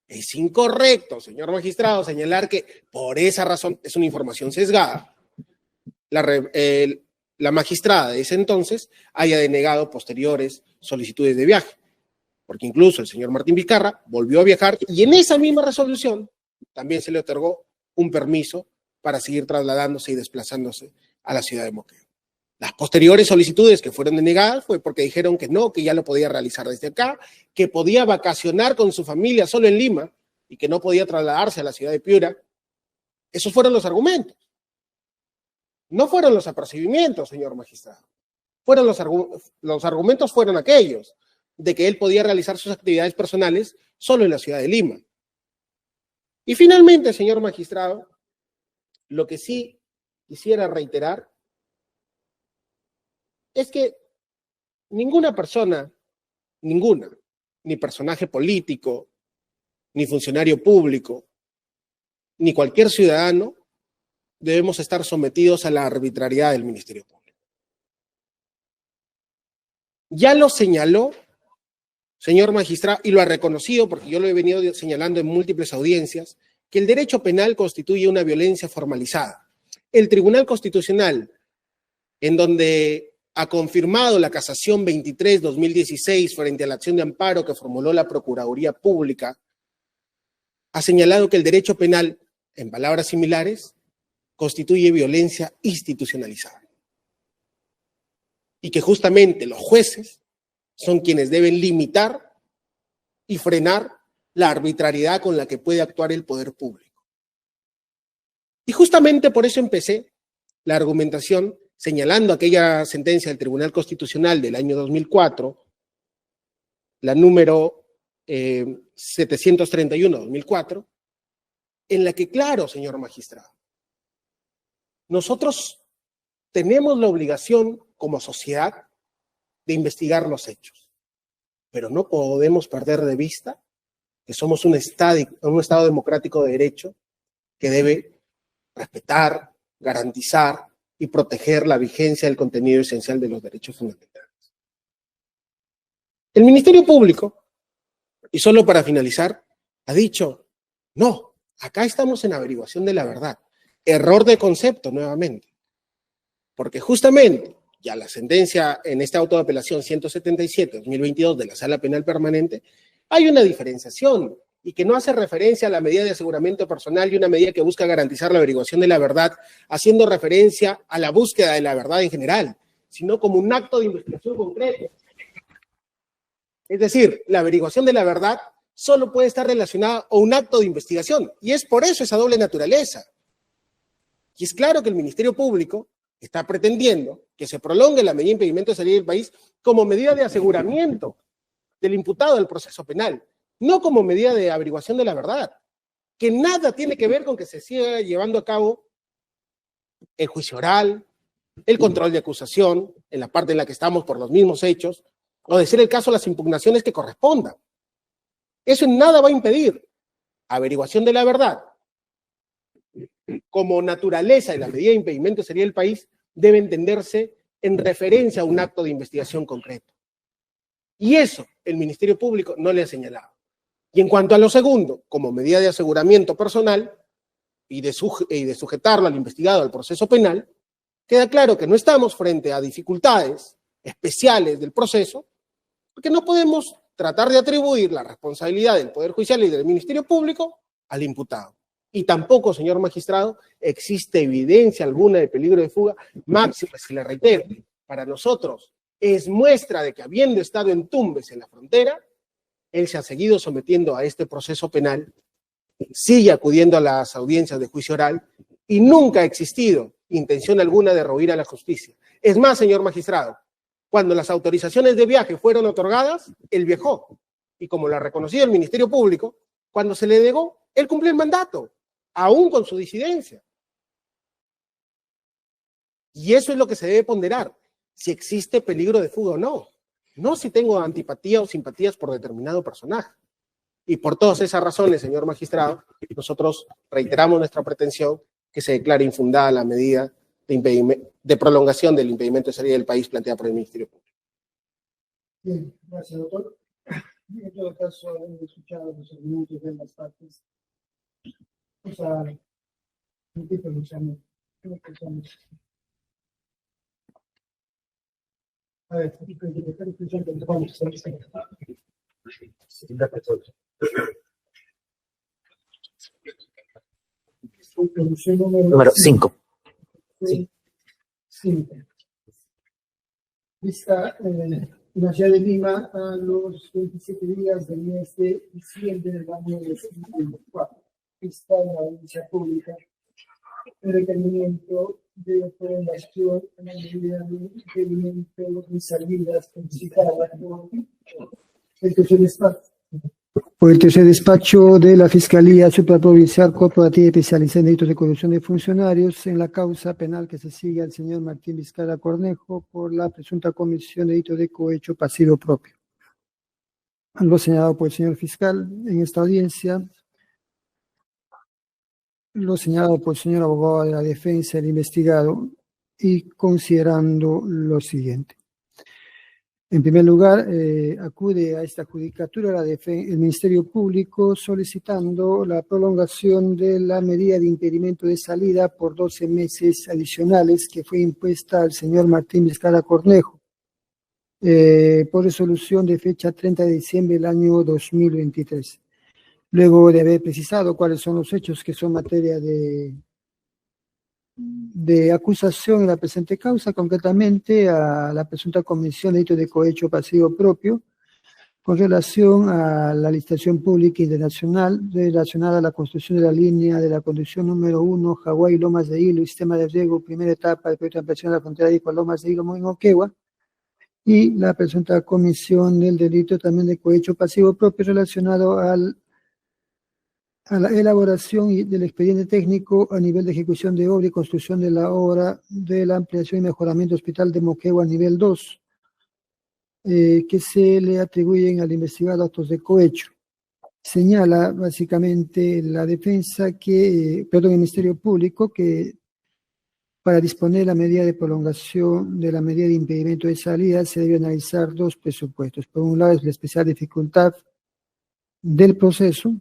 [SPEAKER 1] es incorrecto, señor magistrado, señalar que por esa razón es una información sesgada. La magistrada de ese entonces haya denegado posteriores solicitudes de viaje, porque incluso el señor Martín Vizcarra volvió a viajar y en esa misma resolución también se le otorgó un permiso para seguir trasladándose y desplazándose a la ciudad de Moquegua. Las posteriores solicitudes que fueron denegadas fue porque dijeron que no, que ya lo podía realizar desde acá, que podía vacacionar con su familia solo en Lima y que no podía trasladarse a la ciudad de Piura. Esos fueron los argumentos. No fueron los apercibimientos, señor magistrado. Los argumentos fueron aquellos de que él podía realizar sus actividades personales solo en la ciudad de Lima. Y finalmente, señor magistrado, lo que sí quisiera reiterar es que ninguna persona, ni personaje político, ni funcionario público, ni cualquier ciudadano, debemos estar sometidos a la arbitrariedad del Ministerio Público. Ya lo señaló, señor magistrado, y lo ha reconocido, porque yo lo he venido señalando en múltiples audiencias, que el derecho penal constituye una violencia formalizada. El Tribunal Constitucional, en donde ha confirmado la casación 23-2016 frente a la acción de amparo que formuló la Procuraduría Pública, ha señalado que el derecho penal, en palabras similares, constituye violencia institucionalizada. Y que justamente los jueces son quienes deben limitar y frenar la arbitrariedad con la que puede actuar el poder público. Y justamente por eso empecé la argumentación señalando aquella sentencia del Tribunal Constitucional del año 2004, la número 731-2004, en la que, claro, señor magistrado, nosotros tenemos la obligación como sociedad de investigar los hechos, pero no podemos perder de vista que somos un Estado democrático de derecho que debe respetar, garantizar y proteger la vigencia del contenido esencial de los derechos fundamentales. El Ministerio Público, y solo para finalizar, ha dicho, no, acá estamos en averiguación de la verdad. Error de concepto nuevamente, porque justamente ya la sentencia en este auto de apelación 177-2022 de la Sala Penal Permanente, hay una diferenciación y que no hace referencia a la medida de aseguramiento personal y una medida que busca garantizar la averiguación de la verdad, haciendo referencia a la búsqueda de la verdad en general, sino como un acto de investigación concreto. Es decir, la averiguación de la verdad solo puede estar relacionada a un acto de investigación, y es por eso esa doble naturaleza. Y es claro que el Ministerio Público está pretendiendo que se prolongue la medida de impedimento de salida del país como medida de aseguramiento del imputado del proceso penal, no como medida de averiguación de la verdad, que nada tiene que ver con que se siga llevando a cabo el juicio oral, el control de acusación, en la parte en la que estamos por los mismos hechos, o de ser el caso las impugnaciones que correspondan. Eso en nada va a impedir averiguación de la verdad. Como naturaleza de la medida de impedimento de salida del país, debe entenderse en referencia a un acto de investigación concreto. Y eso el Ministerio Público no le ha señalado. Y en cuanto a lo segundo, como medida de aseguramiento personal y de sujetarlo al investigado al proceso penal, queda claro que no estamos frente a dificultades especiales del proceso, porque no podemos tratar de atribuir la responsabilidad del Poder Judicial y del Ministerio Público al imputado. Y tampoco, señor magistrado, existe evidencia alguna de peligro de fuga, máximo, si le reitero, para nosotros es muestra de que habiendo estado en Tumbes en la frontera, él se ha seguido sometiendo a este proceso penal, sigue acudiendo a las audiencias de juicio oral y nunca ha existido intención alguna de robar a la justicia. Es más, señor magistrado, cuando las autorizaciones de viaje fueron otorgadas, él viajó. Y como lo ha reconocido el Ministerio Público, cuando se le negó, él cumplió el mandato, aún con su disidencia. Y eso es lo que se debe ponderar, si existe peligro de fuga o no. No si tengo antipatía o simpatías por determinado personaje. Y por todas esas razones, señor magistrado, nosotros reiteramos nuestra pretensión que se declare infundada la medida de prolongación del impedimento de salida del país planteada por el Ministerio Público.
[SPEAKER 2] Bien, gracias, doctor. En todo caso, hemos escuchado los argumentos de ambas partes. Vamos a emitir pronunciamiento. A ver,
[SPEAKER 5] Número 5.
[SPEAKER 2] Sí. 5. Vista en la ciudad de Lima a los 27 días del mes de diciembre del año 2024. Está en la audiencia pública el requerimiento de prolongación a la medida de impedimento de salidas especificadas por el tercer despacho de la Fiscalía Supraprovincial Corporativa Especializada en Delitos de Corrupción de Funcionarios en la causa penal que se sigue al señor Martín Vizcarra Cornejo por la presunta comisión de delito de cohecho pasivo propio. Lo señalado por el señor fiscal en esta audiencia, lo señalado por el señor abogado de la defensa del investigado y considerando lo siguiente. En primer lugar, acude a esta judicatura el Ministerio Público solicitando la prolongación de la medida de impedimento de salida por 12 meses adicionales que fue impuesta al señor Martín Vizcarra Cornejo por resolución de fecha 30 de diciembre del año 2023. Luego de haber precisado cuáles son los hechos que son materia de acusación en la presente causa, concretamente a la presunta comisión de delito de cohecho pasivo propio, con relación a la licitación pública internacional relacionada a la construcción de la línea de la conducción número 1, Hawái, Lomas de Hilo, sistema de riego, primera etapa del proyecto de ampliación de la frontera de Lomas de Hilo, Moquegua, y la presunta comisión del delito también de cohecho pasivo propio relacionado a la elaboración del expediente técnico a nivel de ejecución de obra y construcción de la obra de la ampliación y mejoramiento hospital de Moquegua a nivel 2, que se le atribuyen al investigado actos de cohecho. Señala básicamente la defensa el Ministerio Público que para disponer la medida de prolongación de la medida de impedimento de salida se debe analizar dos presupuestos. Por un lado es la especial dificultad del proceso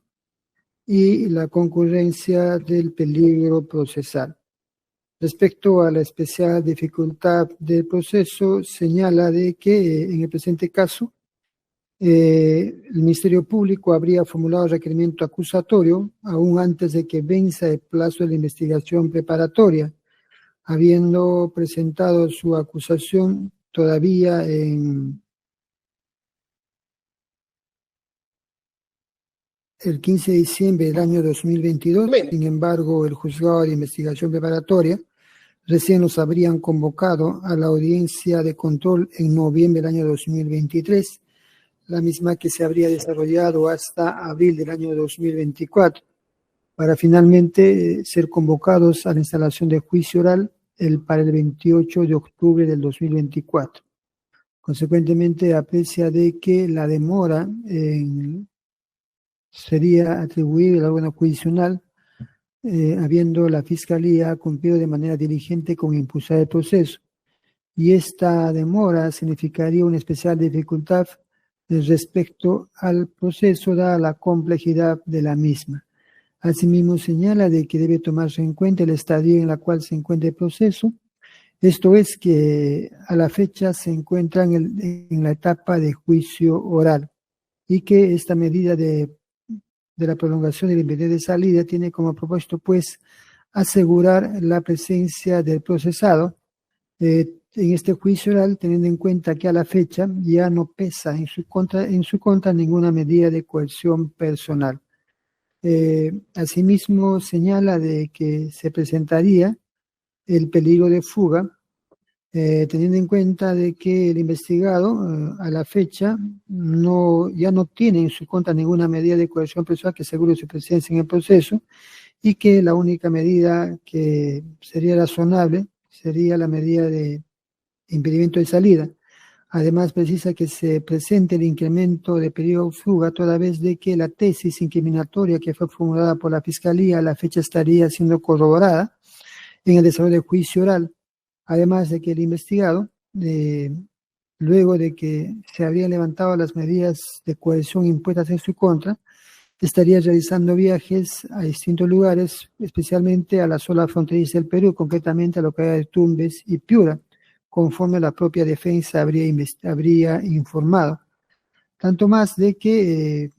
[SPEAKER 2] y la concurrencia del peligro procesal. Respecto a la especial dificultad del proceso, señala de que en el presente caso el Ministerio Público habría formulado requerimiento acusatorio aún antes de que venza el plazo de la investigación preparatoria, habiendo presentado su acusación todavía el 15 de diciembre del año 2022. Sin embargo, el juzgado de investigación preparatoria recién los habrían convocado a la audiencia de control en noviembre del año 2023, la misma que se habría desarrollado hasta abril del año 2024, para finalmente ser convocados a la instalación de juicio oral para el 28 de octubre del 2024. Consecuentemente, aprecia de que la demora sería atribuible al órgano jurisdiccional, habiendo la Fiscalía cumplido de manera diligente con impulsar el proceso. Y esta demora significaría una especial dificultad respecto al proceso, dada la complejidad de la misma. Asimismo, señala de que debe tomarse en cuenta el estadio en la cual se encuentra el proceso, esto es que a la fecha se encuentran en la etapa de juicio oral y que esta medida de la prolongación del impedimento de salida tiene como propósito, pues, asegurar la presencia del procesado en este juicio oral, teniendo en cuenta que a la fecha ya no pesa en su contra ninguna medida de coerción personal. Asimismo, señala de que se presentaría el peligro de fuga, teniendo en cuenta de que el investigado a la fecha ya no tiene en su contra ninguna medida de coerción personal que asegure su presencia en el proceso y que la única medida que sería razonable sería la medida de impedimento de salida. Además, precisa que se presente el incremento de peligro de fuga toda vez de que la tesis incriminatoria que fue formulada por la Fiscalía a la fecha estaría siendo corroborada en el desarrollo del juicio oral. Además de que el investigado, luego de que se habrían levantado las medidas de coerción impuestas en su contra, estaría realizando viajes a distintos lugares, especialmente a la zona fronteriza del Perú, concretamente a la localidad de Tumbes y Piura, conforme la propia defensa habría informado. Tanto más de que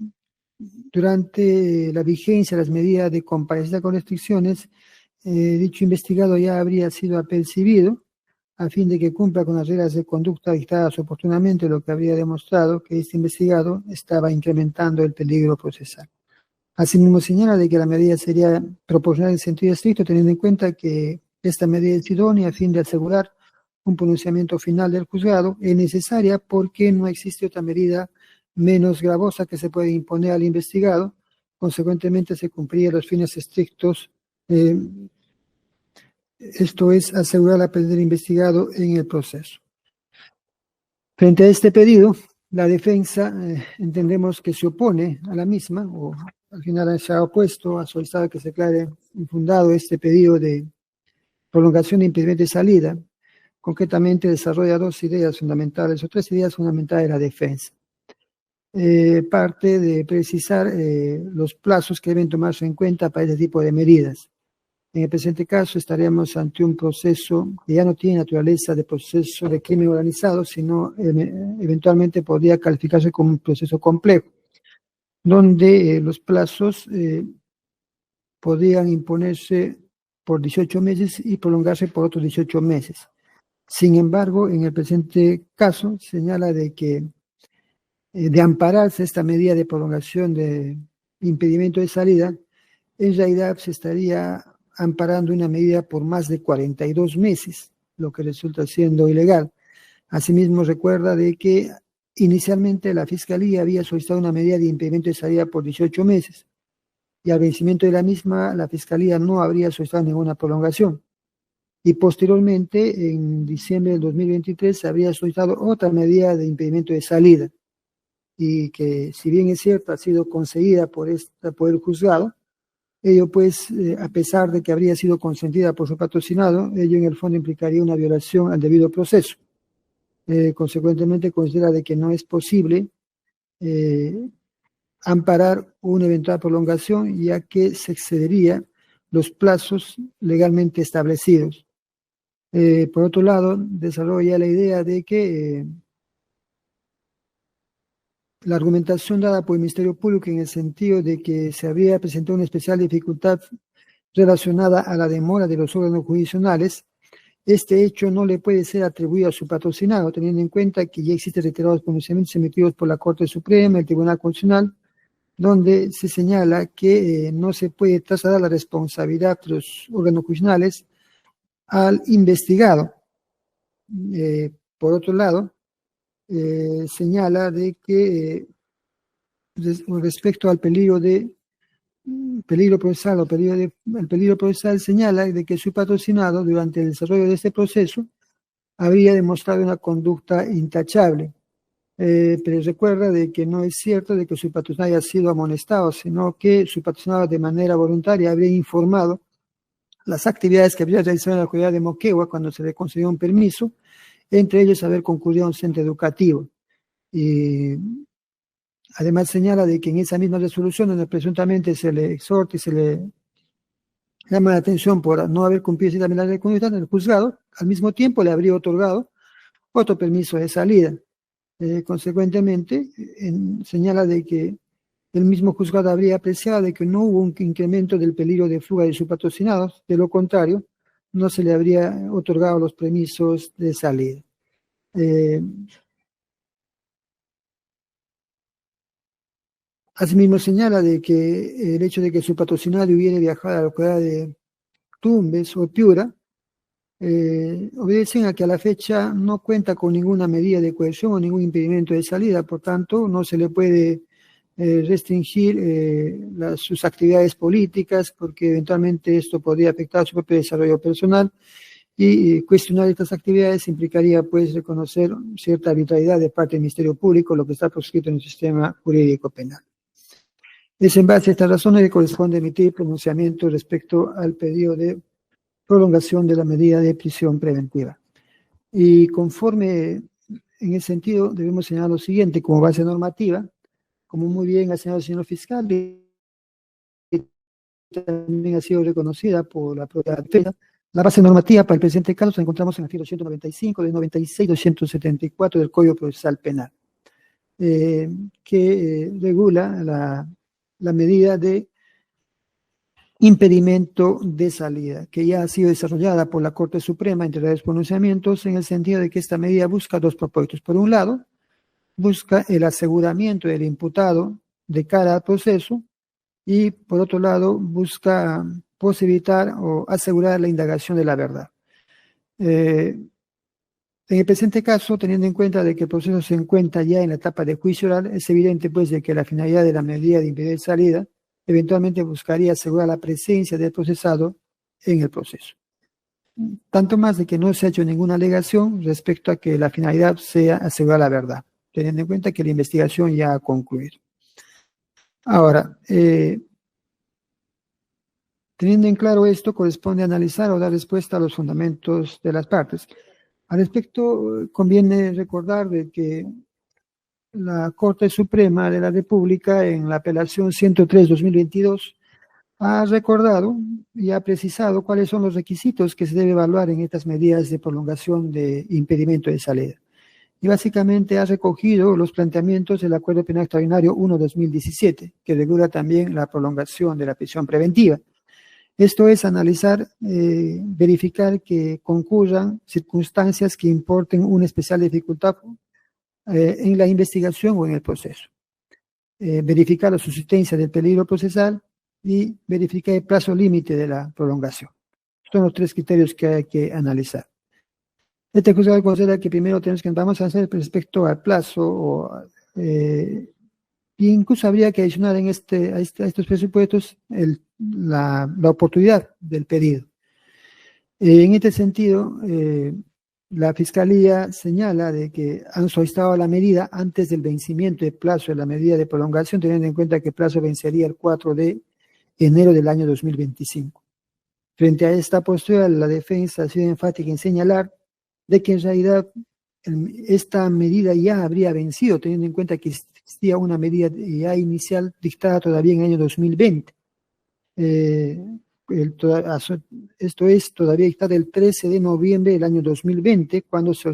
[SPEAKER 2] durante la vigencia de las medidas de comparecencia con restricciones, dicho investigado ya habría sido apercibido a fin de que cumpla con las reglas de conducta dictadas oportunamente, lo que habría demostrado que este investigado estaba incrementando el peligro procesal. Asimismo, señala de que la medida sería proporcional en sentido estricto, teniendo en cuenta que Esta medida es idónea a fin de asegurar un pronunciamiento final del juzgado. Es necesaria porque no existe otra medida menos gravosa que se puede imponer al investigado. Consecuentemente, se cumplirían los fines estrictos, esto es, asegurar la pérdida del investigado en el proceso. Frente a este pedido, la defensa entendemos que se opone a la misma, o al final se ha opuesto, ha solicitado que se declare infundado este pedido de prolongación de impedimento de salida. Concretamente, desarrolla dos ideas fundamentales, o tres ideas fundamentales de la defensa. Parte de precisar los plazos que deben tomarse en cuenta para este tipo de medidas. En el presente caso estaríamos ante un proceso que ya no tiene naturaleza de proceso de crimen organizado, sino eventualmente podría calificarse como un proceso complejo, donde los plazos podrían imponerse por 18 meses y prolongarse por otros 18 meses. Sin embargo, en el presente caso señala de que de ampararse esta medida de prolongación de impedimento de salida, en realidad se estaría amparando una medida por más de 42 meses, lo que resulta siendo ilegal. Asimismo, recuerda de que inicialmente la Fiscalía había solicitado una medida de impedimento de salida por 18 meses y al vencimiento de la misma, la Fiscalía no habría solicitado ninguna prolongación. Y posteriormente, en diciembre del 2023, se habría solicitado otra medida de impedimento de salida, y que, si bien es cierto, ha sido concedida por el juzgado, ello pues, a pesar de que habría sido consentida por su patrocinado, ello en el fondo implicaría una violación al debido proceso. Consecuentemente, considera de que no es posible amparar una eventual prolongación, ya que se excedería los plazos legalmente establecidos. Por otro lado, desarrolla la idea de que la argumentación dada por el Ministerio Público en el sentido de que se había presentado una especial dificultad relacionada a la demora de los órganos jurisdiccionales, este hecho no le puede ser atribuido a su patrocinado, teniendo en cuenta que ya existen reiterados pronunciamientos emitidos por la Corte Suprema, el Tribunal Constitucional, donde se señala que no se puede trasladar la responsabilidad de los órganos jurisdiccionales al investigado. Por otro lado, señala de que respecto al peligro procesal, el peligro procesal señala de que su patrocinado durante el desarrollo de este proceso habría demostrado una conducta intachable. Pero recuerda de que no es cierto de que su patrocinado haya sido amonestado, sino que su patrocinado de manera voluntaria habría informado las actividades que había realizado en la comunidad de Moquegua cuando se le concedió un permiso, entre ellos haber concurrido a un centro educativo. Y además señala de que en esa misma resolución, donde presuntamente se le exhorta y se le llama la atención por no haber cumplido cierta medida de conducta, el juzgado al mismo tiempo le habría otorgado otro permiso de salida. Consecuentemente, señala de que el mismo juzgado habría apreciado de que no hubo un incremento del peligro de fuga de sus patrocinados, de lo contrario, no se le habría otorgado los permisos de salida. Asimismo señala de que el hecho de que su patrocinado hubiera viajado a la localidad de Tumbes o Piura obedecen a que a la fecha no cuenta con ninguna medida de coerción o ningún impedimento de salida, por tanto no se le puede restringir sus actividades políticas, porque eventualmente esto podría afectar su propio desarrollo personal, y cuestionar estas actividades implicaría pues reconocer cierta arbitrariedad de parte del Ministerio Público, lo que está proscrito en el sistema jurídico penal. Es en base a estas razones que corresponde emitir pronunciamiento respecto al pedido de prolongación de la medida de prisión preventiva. Y conforme en ese sentido debemos señalar lo siguiente como base normativa, como muy bien ha señalado el señor fiscal, y también ha sido reconocida por la propia defensa. La base normativa para el presente caso la encontramos en el artículo 195, del 96, 274 del Código Procesal Penal, que regula la medida de impedimento de salida, que ya ha sido desarrollada por la Corte Suprema entre varios pronunciamientos, en el sentido de que esta medida busca dos propósitos. Por un lado, busca el aseguramiento del imputado de cara al proceso, y por otro lado busca posibilitar o asegurar la indagación de la verdad. En el presente caso, teniendo en cuenta de que el proceso se encuentra ya en la etapa de juicio oral, es evidente pues de que la finalidad de la medida de impedir salida eventualmente buscaría asegurar la presencia del procesado en el proceso. Tanto más de que no se ha hecho ninguna alegación respecto a que la finalidad sea asegurar la verdad, teniendo en cuenta que la investigación ya ha concluido. Ahora, teniendo en claro esto, corresponde analizar o dar respuesta a los fundamentos de las partes. Al respecto, conviene recordar de que la Corte Suprema de la República, en la apelación 103-2022, ha recordado y ha precisado cuáles son los requisitos que se debe evaluar en estas medidas de prolongación de impedimento de salida. Y básicamente ha recogido los planteamientos del Acuerdo Penal Extraordinario 1-2017, que regula también la prolongación de la prisión preventiva. Esto es analizar, verificar que concurran circunstancias que importen una especial dificultad en la investigación o en el proceso. Verificar la subsistencia del peligro procesal y verificar el plazo límite de la prolongación. Son los tres criterios que hay que analizar. Este juzgado considera que primero vamos a hacer respecto al plazo y incluso habría que adicionar a estos presupuestos la oportunidad del pedido. En este sentido, la Fiscalía señala de que han solicitado la medida antes del vencimiento del plazo de la medida de prolongación, teniendo en cuenta que el plazo vencería el 4 de enero del año 2025. Frente a esta postura, la defensa ha sido enfática en señalar de que en realidad esta medida ya habría vencido, teniendo en cuenta que existía una medida ya inicial dictada todavía en el año 2020. Esto es todavía dictada el 13 de noviembre del año 2020, cuando se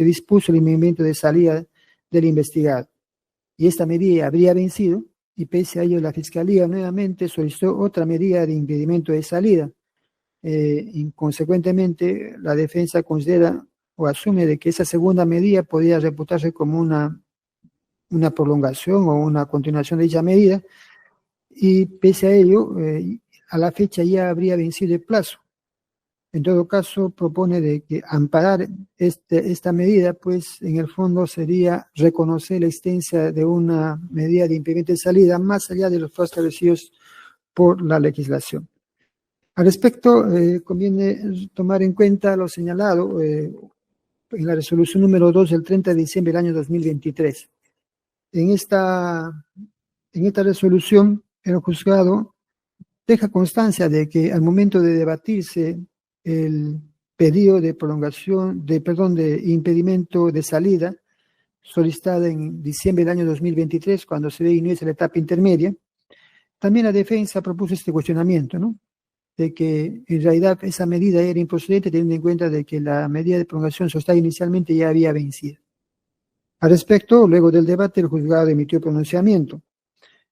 [SPEAKER 2] dispuso el impedimento de salida del investigado. Y esta medida habría vencido, y pese a ello la Fiscalía nuevamente solicitó otra medida de impedimento de salida. Y consecuentemente, la defensa considera o asume de que esa segunda medida podría reputarse como una prolongación o una continuación de dicha medida, y pese a ello, a la fecha ya habría vencido el plazo. En todo caso, propone de que amparar esta medida, pues en el fondo sería reconocer la existencia de una medida de impedimento de salida más allá de los plazos establecidos por la legislación. Al respecto, conviene tomar en cuenta lo señalado en la resolución número 2 del 30 de diciembre del año 2023. En esta resolución, el juzgado deja constancia de que al momento de debatirse el pedido de prolongación, de impedimento de salida, solicitada en diciembre del año 2023, cuando se inicia la etapa intermedia, también la defensa propuso este cuestionamiento, ¿no? De que en realidad esa medida era improcedente, teniendo en cuenta de que la medida de prolongación solicitada inicialmente ya había vencido. Al respecto, luego del debate, el juzgado emitió pronunciamiento,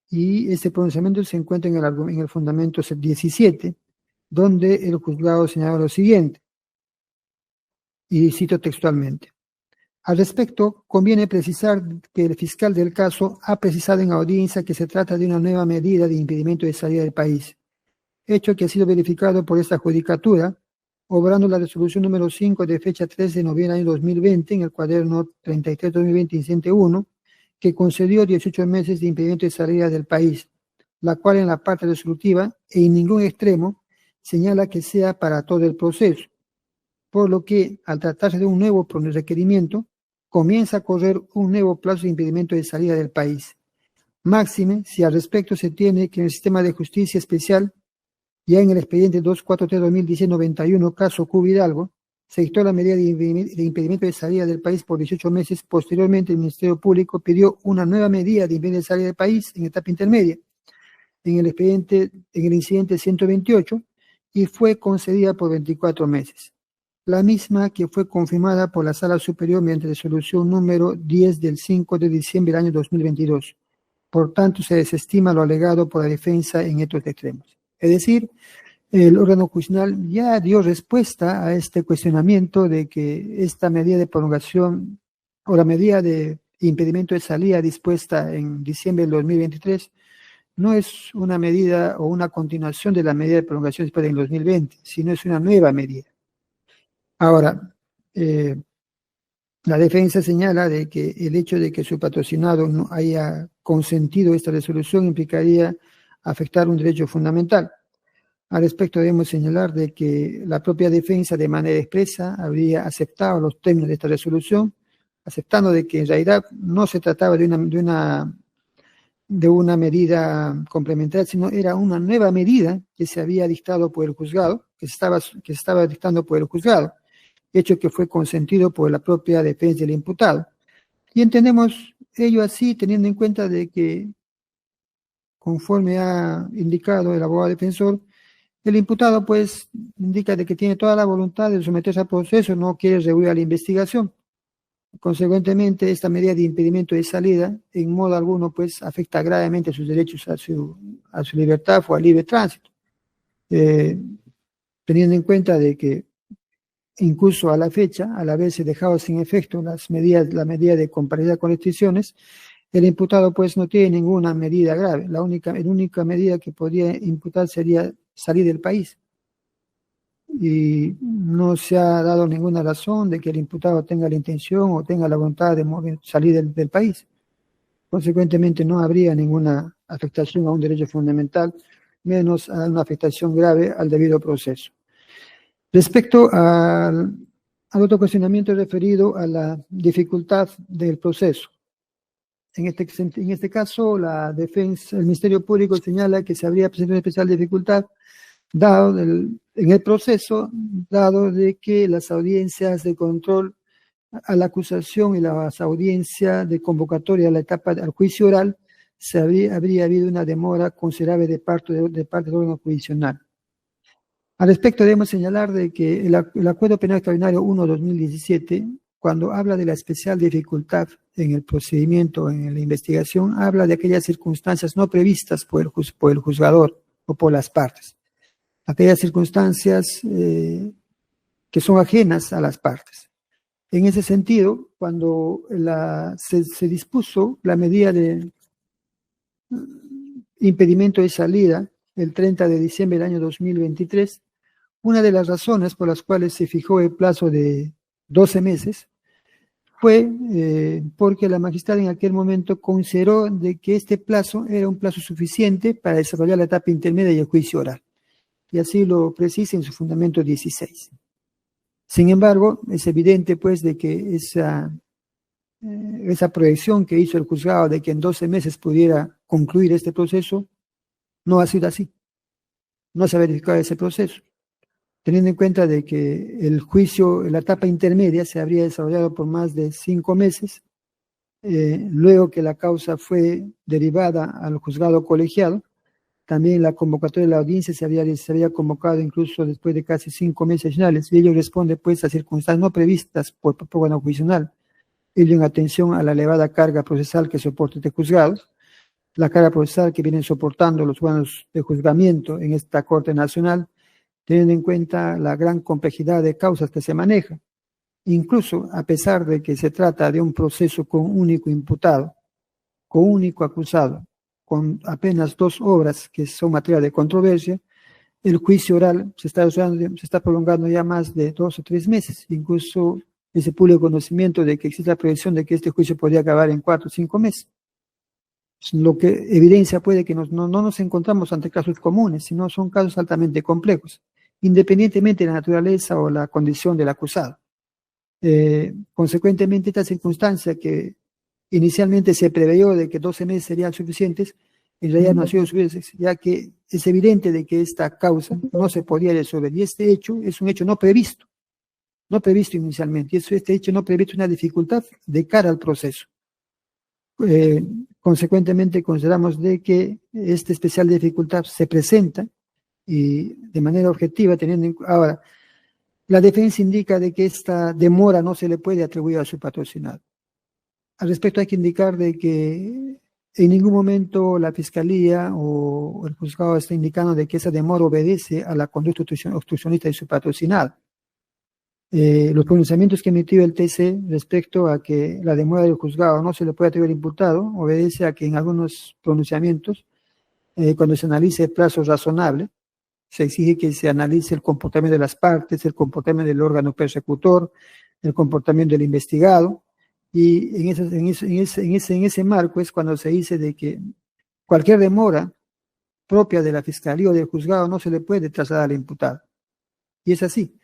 [SPEAKER 2] y este pronunciamiento se encuentra en el fundamento 17, donde el juzgado señala lo siguiente, y cito textualmente: al respecto, conviene precisar que el fiscal del caso ha precisado en audiencia que se trata de una nueva medida de impedimento de salida del país, hecho que ha sido verificado por esta judicatura, obrando la resolución número 5 de fecha 3 de noviembre del año 2020, en el cuaderno 33-2020, incidente 1, que concedió 18 meses de impedimento de salida del país, la cual en la parte resolutiva e en ningún extremo señala que sea para todo el proceso, por lo que, al tratarse de un nuevo requerimiento, comienza a correr un nuevo plazo de impedimento de salida del país. Máxime, si al respecto se tiene que en el sistema de justicia especial, ya en el expediente 243-2010-91, caso Cuba Hidalgo, se dictó la medida de impedimento de salida del país por 18 meses. Posteriormente, el Ministerio Público pidió una nueva medida de impedimento de salida del país en etapa intermedia, en el incidente 128, y fue concedida por 24 meses. La misma que fue confirmada por la Sala Superior mediante resolución número 10 del 5 de diciembre del año 2022. Por tanto, se desestima lo alegado por la defensa en estos extremos. Es decir, el órgano jurisdiccional ya dio respuesta a este cuestionamiento de que esta medida de prolongación o la medida de impedimento de salida dispuesta en diciembre del 2023 no es una medida o una continuación de la medida de prolongación después del 2020, sino es una nueva medida. Ahora, la defensa señala de que el hecho de que su patrocinado no haya consentido esta resolución implicaría afectar un derecho fundamental. Al respecto debemos señalar de que la propia defensa de manera expresa habría aceptado los términos de esta resolución, aceptando de que en realidad no se trataba de una medida complementaria, sino era una nueva medida que se había dictado por el juzgado, que se estaba dictando por el juzgado, hecho que fue consentido por la propia defensa del imputado. Y entendemos ello así, teniendo en cuenta de que, conforme ha indicado el abogado defensor, el imputado pues indica de que tiene toda la voluntad de someterse al proceso, no quiere rehuir a la investigación. Consecuentemente, esta medida de impedimento de salida en modo alguno pues afecta gravemente sus derechos a su libertad o al libre tránsito. Teniendo en cuenta de que incluso a la fecha, al haberse dejado sin efecto la medida de comparencia con restricciones, el imputado pues no tiene ninguna medida grave. La única medida que podría imputar sería salir del país. Y no se ha dado ninguna razón de que el imputado tenga la intención o tenga la voluntad de salir del país. Consecuentemente, no habría ninguna afectación a un derecho fundamental, menos a una afectación grave al debido proceso. Respecto al otro cuestionamiento referido a la dificultad del proceso. En este caso, la defensa, el Ministerio Público señala que se habría presentado una especial dificultad en el proceso, dado de que las audiencias de control a la acusación y las audiencias de convocatoria a la etapa al juicio oral, habría habido una demora considerable de parte del órgano jurisdiccional. Al respecto, debemos señalar de que el Acuerdo Penal Extraordinario 1/2017, cuando habla de la especial dificultad en el procedimiento, en la investigación, habla de aquellas circunstancias no previstas por el juzgador o por las partes. Aquellas circunstancias que son ajenas a las partes. En ese sentido, cuando se dispuso la medida de impedimento de salida el 30 de diciembre del año 2023, una de las razones por las cuales se fijó el plazo de 12 meses fue porque la magistrada en aquel momento consideró de que este plazo era un plazo suficiente para desarrollar la etapa intermedia y el juicio oral. Y así lo precisa en su fundamento 16. Sin embargo, es evidente pues de que esa proyección que hizo el juzgado de que en 12 meses pudiera concluir este proceso, no ha sido así. No se ha verificado ese proceso. Teniendo en cuenta de que el juicio, la etapa intermedia se habría desarrollado por más de 5 meses, luego que la causa fue derivada al juzgado colegiado, también la convocatoria de la audiencia se había convocado incluso después de casi 5 meses finales, y ello responde pues a circunstancias no previstas por el órgano jurisdiccional, ello en atención a la elevada carga procesal que soporta este juzgado, la carga procesal que vienen soportando los órganos de juzgamiento en esta Corte Nacional, teniendo en cuenta la gran complejidad de causas que se manejan. Incluso a pesar de que se trata de un proceso con único imputado, con único acusado, con apenas 2 obras que son materia de controversia, el juicio oral se está prolongando ya más de 2 o 3 meses. Incluso ese público conocimiento de que existe la proyección de que este juicio podría acabar en 4 o 5 meses. Lo que evidencia puede que no nos encontramos ante casos comunes, sino son casos altamente complejos, independientemente de la naturaleza o la condición del acusado. Consecuentemente, esta circunstancia que inicialmente se preveyó de que 12 meses serían suficientes, en realidad no ha sido suficiente, ya que es evidente de que esta causa no se podía resolver. Y este hecho es un hecho no previsto inicialmente. Y este hecho no previsto una dificultad de cara al proceso. Consecuentemente, consideramos de que esta especial dificultad se presenta y de manera objetiva, ahora, la defensa indica de que esta demora no se le puede atribuir a su patrocinado. Al respecto hay que indicar de que en ningún momento la Fiscalía o el juzgado está indicando de que esa demora obedece a la conducta obstruccionista de su patrocinado. Los pronunciamientos que emitió el TC respecto a que la demora del juzgado no se le puede atribuir al imputado obedece a que en algunos pronunciamientos cuando se analice el plazo razonable, se exige que se analice el comportamiento de las partes, el comportamiento del órgano persecutor, el comportamiento del investigado, y en ese marco es cuando se dice de que cualquier demora propia de la Fiscalía o del juzgado no se le puede trasladar al imputado. Y es así,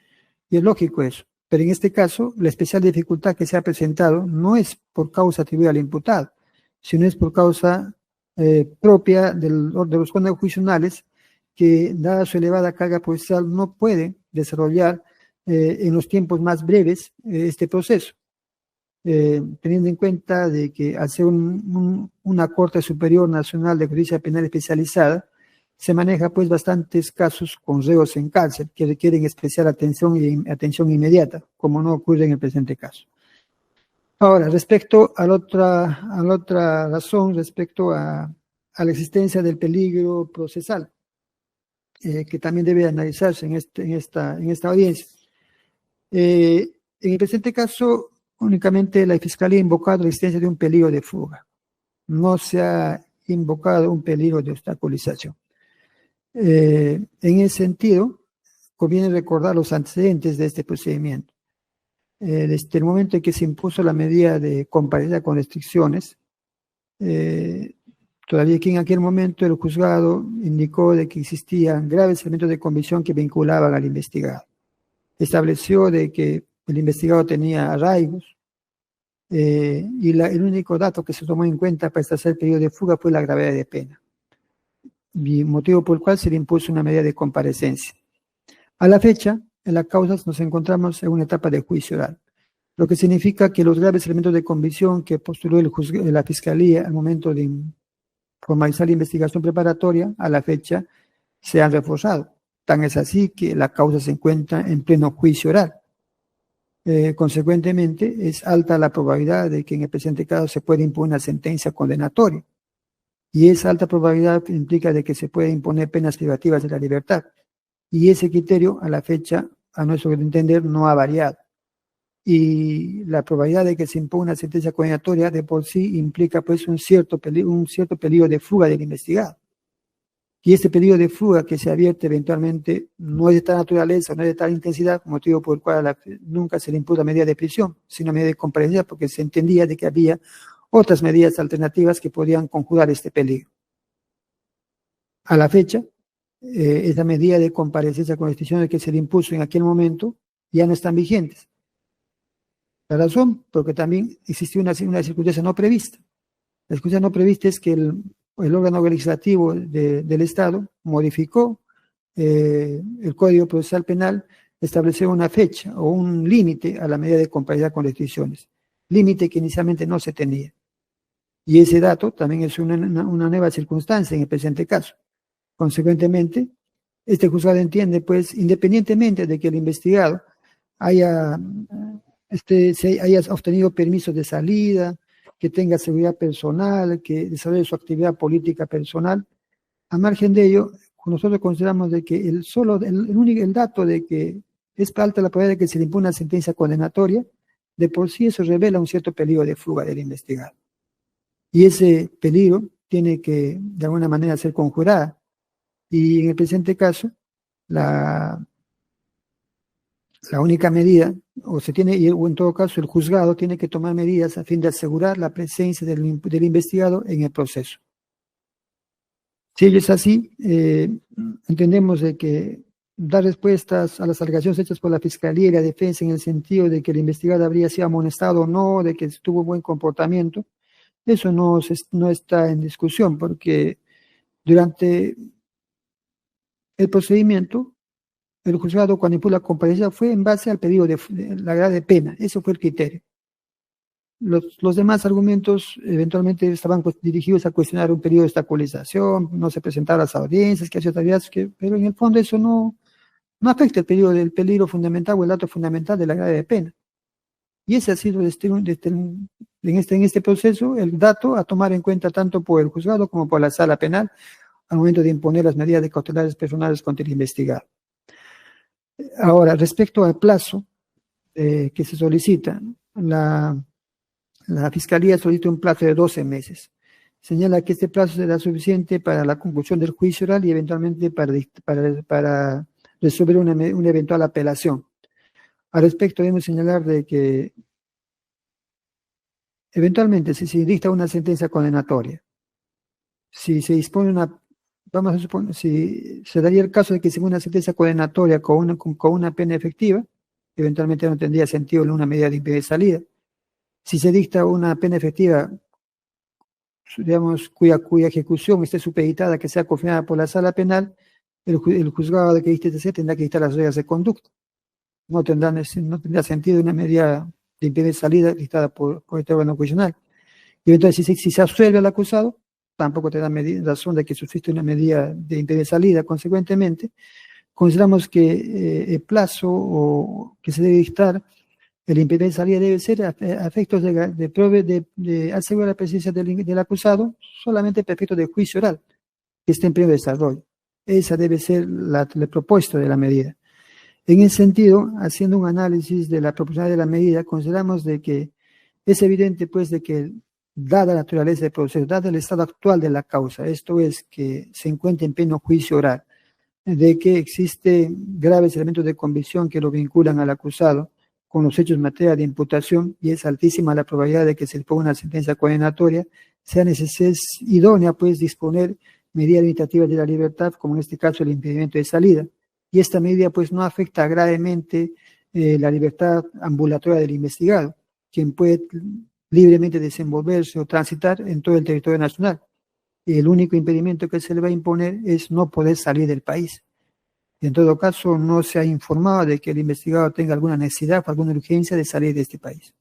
[SPEAKER 2] y es lógico eso. Pero en este caso, la especial dificultad que se ha presentado no es por causa atribuida al imputado, sino es por causa propia de los órganos jurisdiccionales que, dada su elevada carga procesal, no puede desarrollar en los tiempos más breves este proceso. Teniendo en cuenta de que al ser una Corte Superior Nacional de Justicia Penal Especializada, se maneja pues bastantes casos con reos en cárcel que requieren especial atención y atención inmediata, como no ocurre en el presente caso. Ahora, respecto a la otra razón, respecto a la existencia del peligro procesal, que también debe analizarse en esta audiencia. En el presente caso, únicamente la Fiscalía ha invocado la existencia de un peligro de fuga. No se ha invocado un peligro de obstaculización. En ese sentido, conviene recordar los antecedentes de este procedimiento. Desde el momento en que se impuso la medida de comparecencia con restricciones, todavía que en aquel momento el juzgado indicó de que existían graves elementos de convicción que vinculaban al investigado. Estableció de que el investigado tenía arraigos, y el único dato que se tomó en cuenta para establecer el periodo de fuga fue la gravedad de pena, y motivo por el cual se le impuso una medida de comparecencia. A la fecha, en las causas nos encontramos en una etapa de juicio oral, lo que significa que los graves elementos de convicción que postuló la Fiscalía al momento de formalizar la investigación preparatoria, a la fecha se han reforzado. Tan es así que la causa se encuentra en pleno juicio oral. Consecuentemente, es alta la probabilidad de que en el presente caso se pueda imponer una sentencia condenatoria. Y esa alta probabilidad implica de que se puede imponer penas privativas de la libertad. Y ese criterio, a la fecha, a nuestro entender, no ha variado. Y la probabilidad de que se imponga una sentencia condenatoria de por sí implica pues un cierto peligro de fuga del investigado. Y este peligro de fuga que se advierte eventualmente no es de tal naturaleza, no es de tal intensidad, motivo por el cual nunca se le impuso medida de prisión, sino medida de comparecencia, porque se entendía de que había otras medidas alternativas que podían conjurar este peligro. A la fecha, esa medida de comparecencia con restricciones que se le impuso en aquel momento ya no están vigentes. La razón, porque también existió una circunstancia no prevista. La circunstancia no prevista es que el órgano legislativo del Estado modificó el Código Procesal Penal, estableció una fecha o un límite a la medida de comparecencia con restricciones, límite que inicialmente no se tenía. Y ese dato también es una nueva circunstancia en el presente caso. Consecuentemente, este juzgado entiende, pues, independientemente de que el investigado haya obtenido permisos de salida, que tenga seguridad personal, que desarrolle su actividad política personal, a margen de ello, nosotros consideramos de que el dato de que es alta la probabilidad de que se le imponga una sentencia condenatoria, de por sí eso revela un cierto peligro de fuga del investigado. Y ese peligro tiene que, de alguna manera, ser conjurada. Y en el presente caso, la única medida, o en todo caso el juzgado tiene que tomar medidas a fin de asegurar la presencia del investigado en el proceso. Si ello es así, entendemos de que dar respuestas a las alegaciones hechas por la Fiscalía y la Defensa en el sentido de que el investigado habría sido amonestado o no, de que tuvo buen comportamiento, eso no está en discusión, porque durante el procedimiento, el juzgado, cuando impuso la comparecencia, fue en base al pedido de la gravedad de pena. Eso fue el criterio. Los demás argumentos eventualmente estaban dirigidos a cuestionar un periodo de obstaculización, no se presentaron las audiencias, que hacía tareas, pero en el fondo eso no afecta el periodo del peligro fundamental o el dato fundamental de la gravedad de pena. Y ese ha sido en este proceso el dato a tomar en cuenta tanto por el juzgado como por la sala penal al momento de imponer las medidas de cautelares personales contra el investigado. Ahora, respecto al plazo que se solicita, la Fiscalía solicita un plazo de 12 meses. señala que este plazo será suficiente para la conclusión del juicio oral y eventualmente para resolver una eventual apelación. Al respecto, debemos señalar de que eventualmente si se dicta una sentencia condenatoria, si se dispone vamos a suponer, si se daría el caso de que según una sentencia condenatoria con una pena efectiva, eventualmente no tendría sentido una medida de impedir salida. Si se dicta una pena efectiva, digamos, cuya ejecución esté supeditada, que sea confinada por la sala penal, el juzgado de que dicte tendrá que dictar las reglas de conducta. No tendrá sentido una medida de impedir salida dictada por este órgano jurisdiccional. Y entonces, si se absuelve al acusado, tampoco te da razón de que subsiste una medida de impedir salida. Consecuentemente, consideramos que el plazo que se debe dictar, el impedir salida debe ser a efectos de asegurar la presencia del acusado solamente para efectos de juicio oral, que esté en pleno desarrollo. Esa debe ser el propósito de la medida. En ese sentido, haciendo un análisis de la proporcionalidad de la medida, consideramos de que es evidente, pues, de que dada la naturaleza del proceso, dado el estado actual de la causa, esto es que se encuentra en pleno juicio oral, de que existen graves elementos de convicción que lo vinculan al acusado con los hechos en materia de imputación y es altísima la probabilidad de que se le ponga una sentencia condenatoria, es idónea, pues, disponer medidas limitativas de la libertad, como en este caso el impedimento de salida. Y esta medida, pues, no afecta gravemente la libertad ambulatoria del investigado, quien puede libremente desenvolverse o transitar en todo el territorio nacional. El único impedimento que se le va a imponer es no poder salir del país. En todo caso, no se ha informado de que el investigado tenga alguna necesidad o alguna urgencia de salir de este país.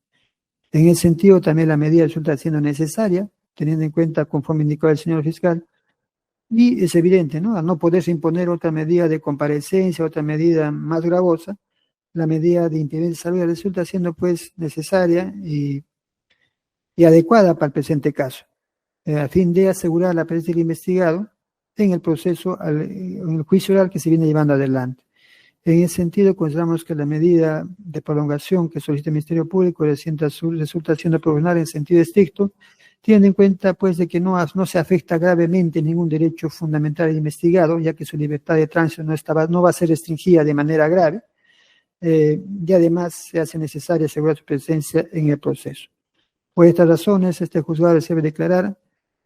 [SPEAKER 2] En ese sentido, también la medida resulta siendo necesaria, teniendo en cuenta, conforme indicó el señor fiscal, y es evidente, ¿no? Al no poderse imponer otra medida de comparecencia, otra medida más gravosa, la medida de impedimento de salida resulta siendo, pues, necesaria y adecuada para el presente caso, a fin de asegurar la presencia del investigado en el proceso, en el juicio oral que se viene llevando adelante. En ese sentido, consideramos que la medida de prolongación que solicita el Ministerio Público resulta siendo proporcional en sentido estricto, teniendo en cuenta, pues, de que no se afecta gravemente ningún derecho fundamental del investigado, ya que su libertad de tránsito no va a ser restringida de manera grave, y además se hace necesaria asegurar su presencia en el proceso. Por estas razones, este juzgado debe declarar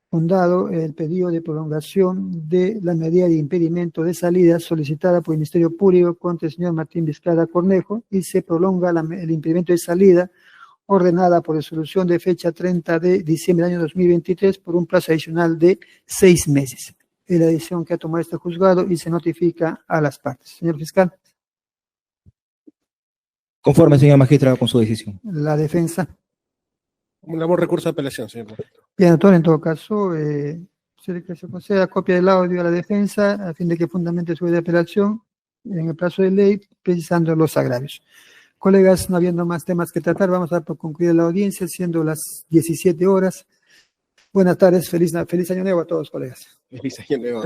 [SPEAKER 2] fundado el pedido de prolongación de la medida de impedimento de salida solicitada por el Ministerio Público contra el señor Martín Vizcarra Cornejo y se prolonga el impedimento de salida ordenada por resolución de fecha 30 de diciembre del año 2023 por un plazo adicional de 6 meses. Es la decisión que ha tomado este juzgado y se notifica a las partes. Señor fiscal.
[SPEAKER 6] Conforme, señor magistrado, con su decisión.
[SPEAKER 2] La defensa.
[SPEAKER 1] Formulamos recurso de apelación, señor magistrado.
[SPEAKER 2] Bien, doctor, en todo caso, se conceda copia del audio a la defensa a fin de que fundamente su de apelación en el plazo de ley, precisando los agravios. Colegas, no habiendo más temas que tratar, vamos a dar por concluida la audiencia, siendo las 17 horas. Buenas tardes, feliz año nuevo a todos, colegas.
[SPEAKER 1] Feliz año nuevo.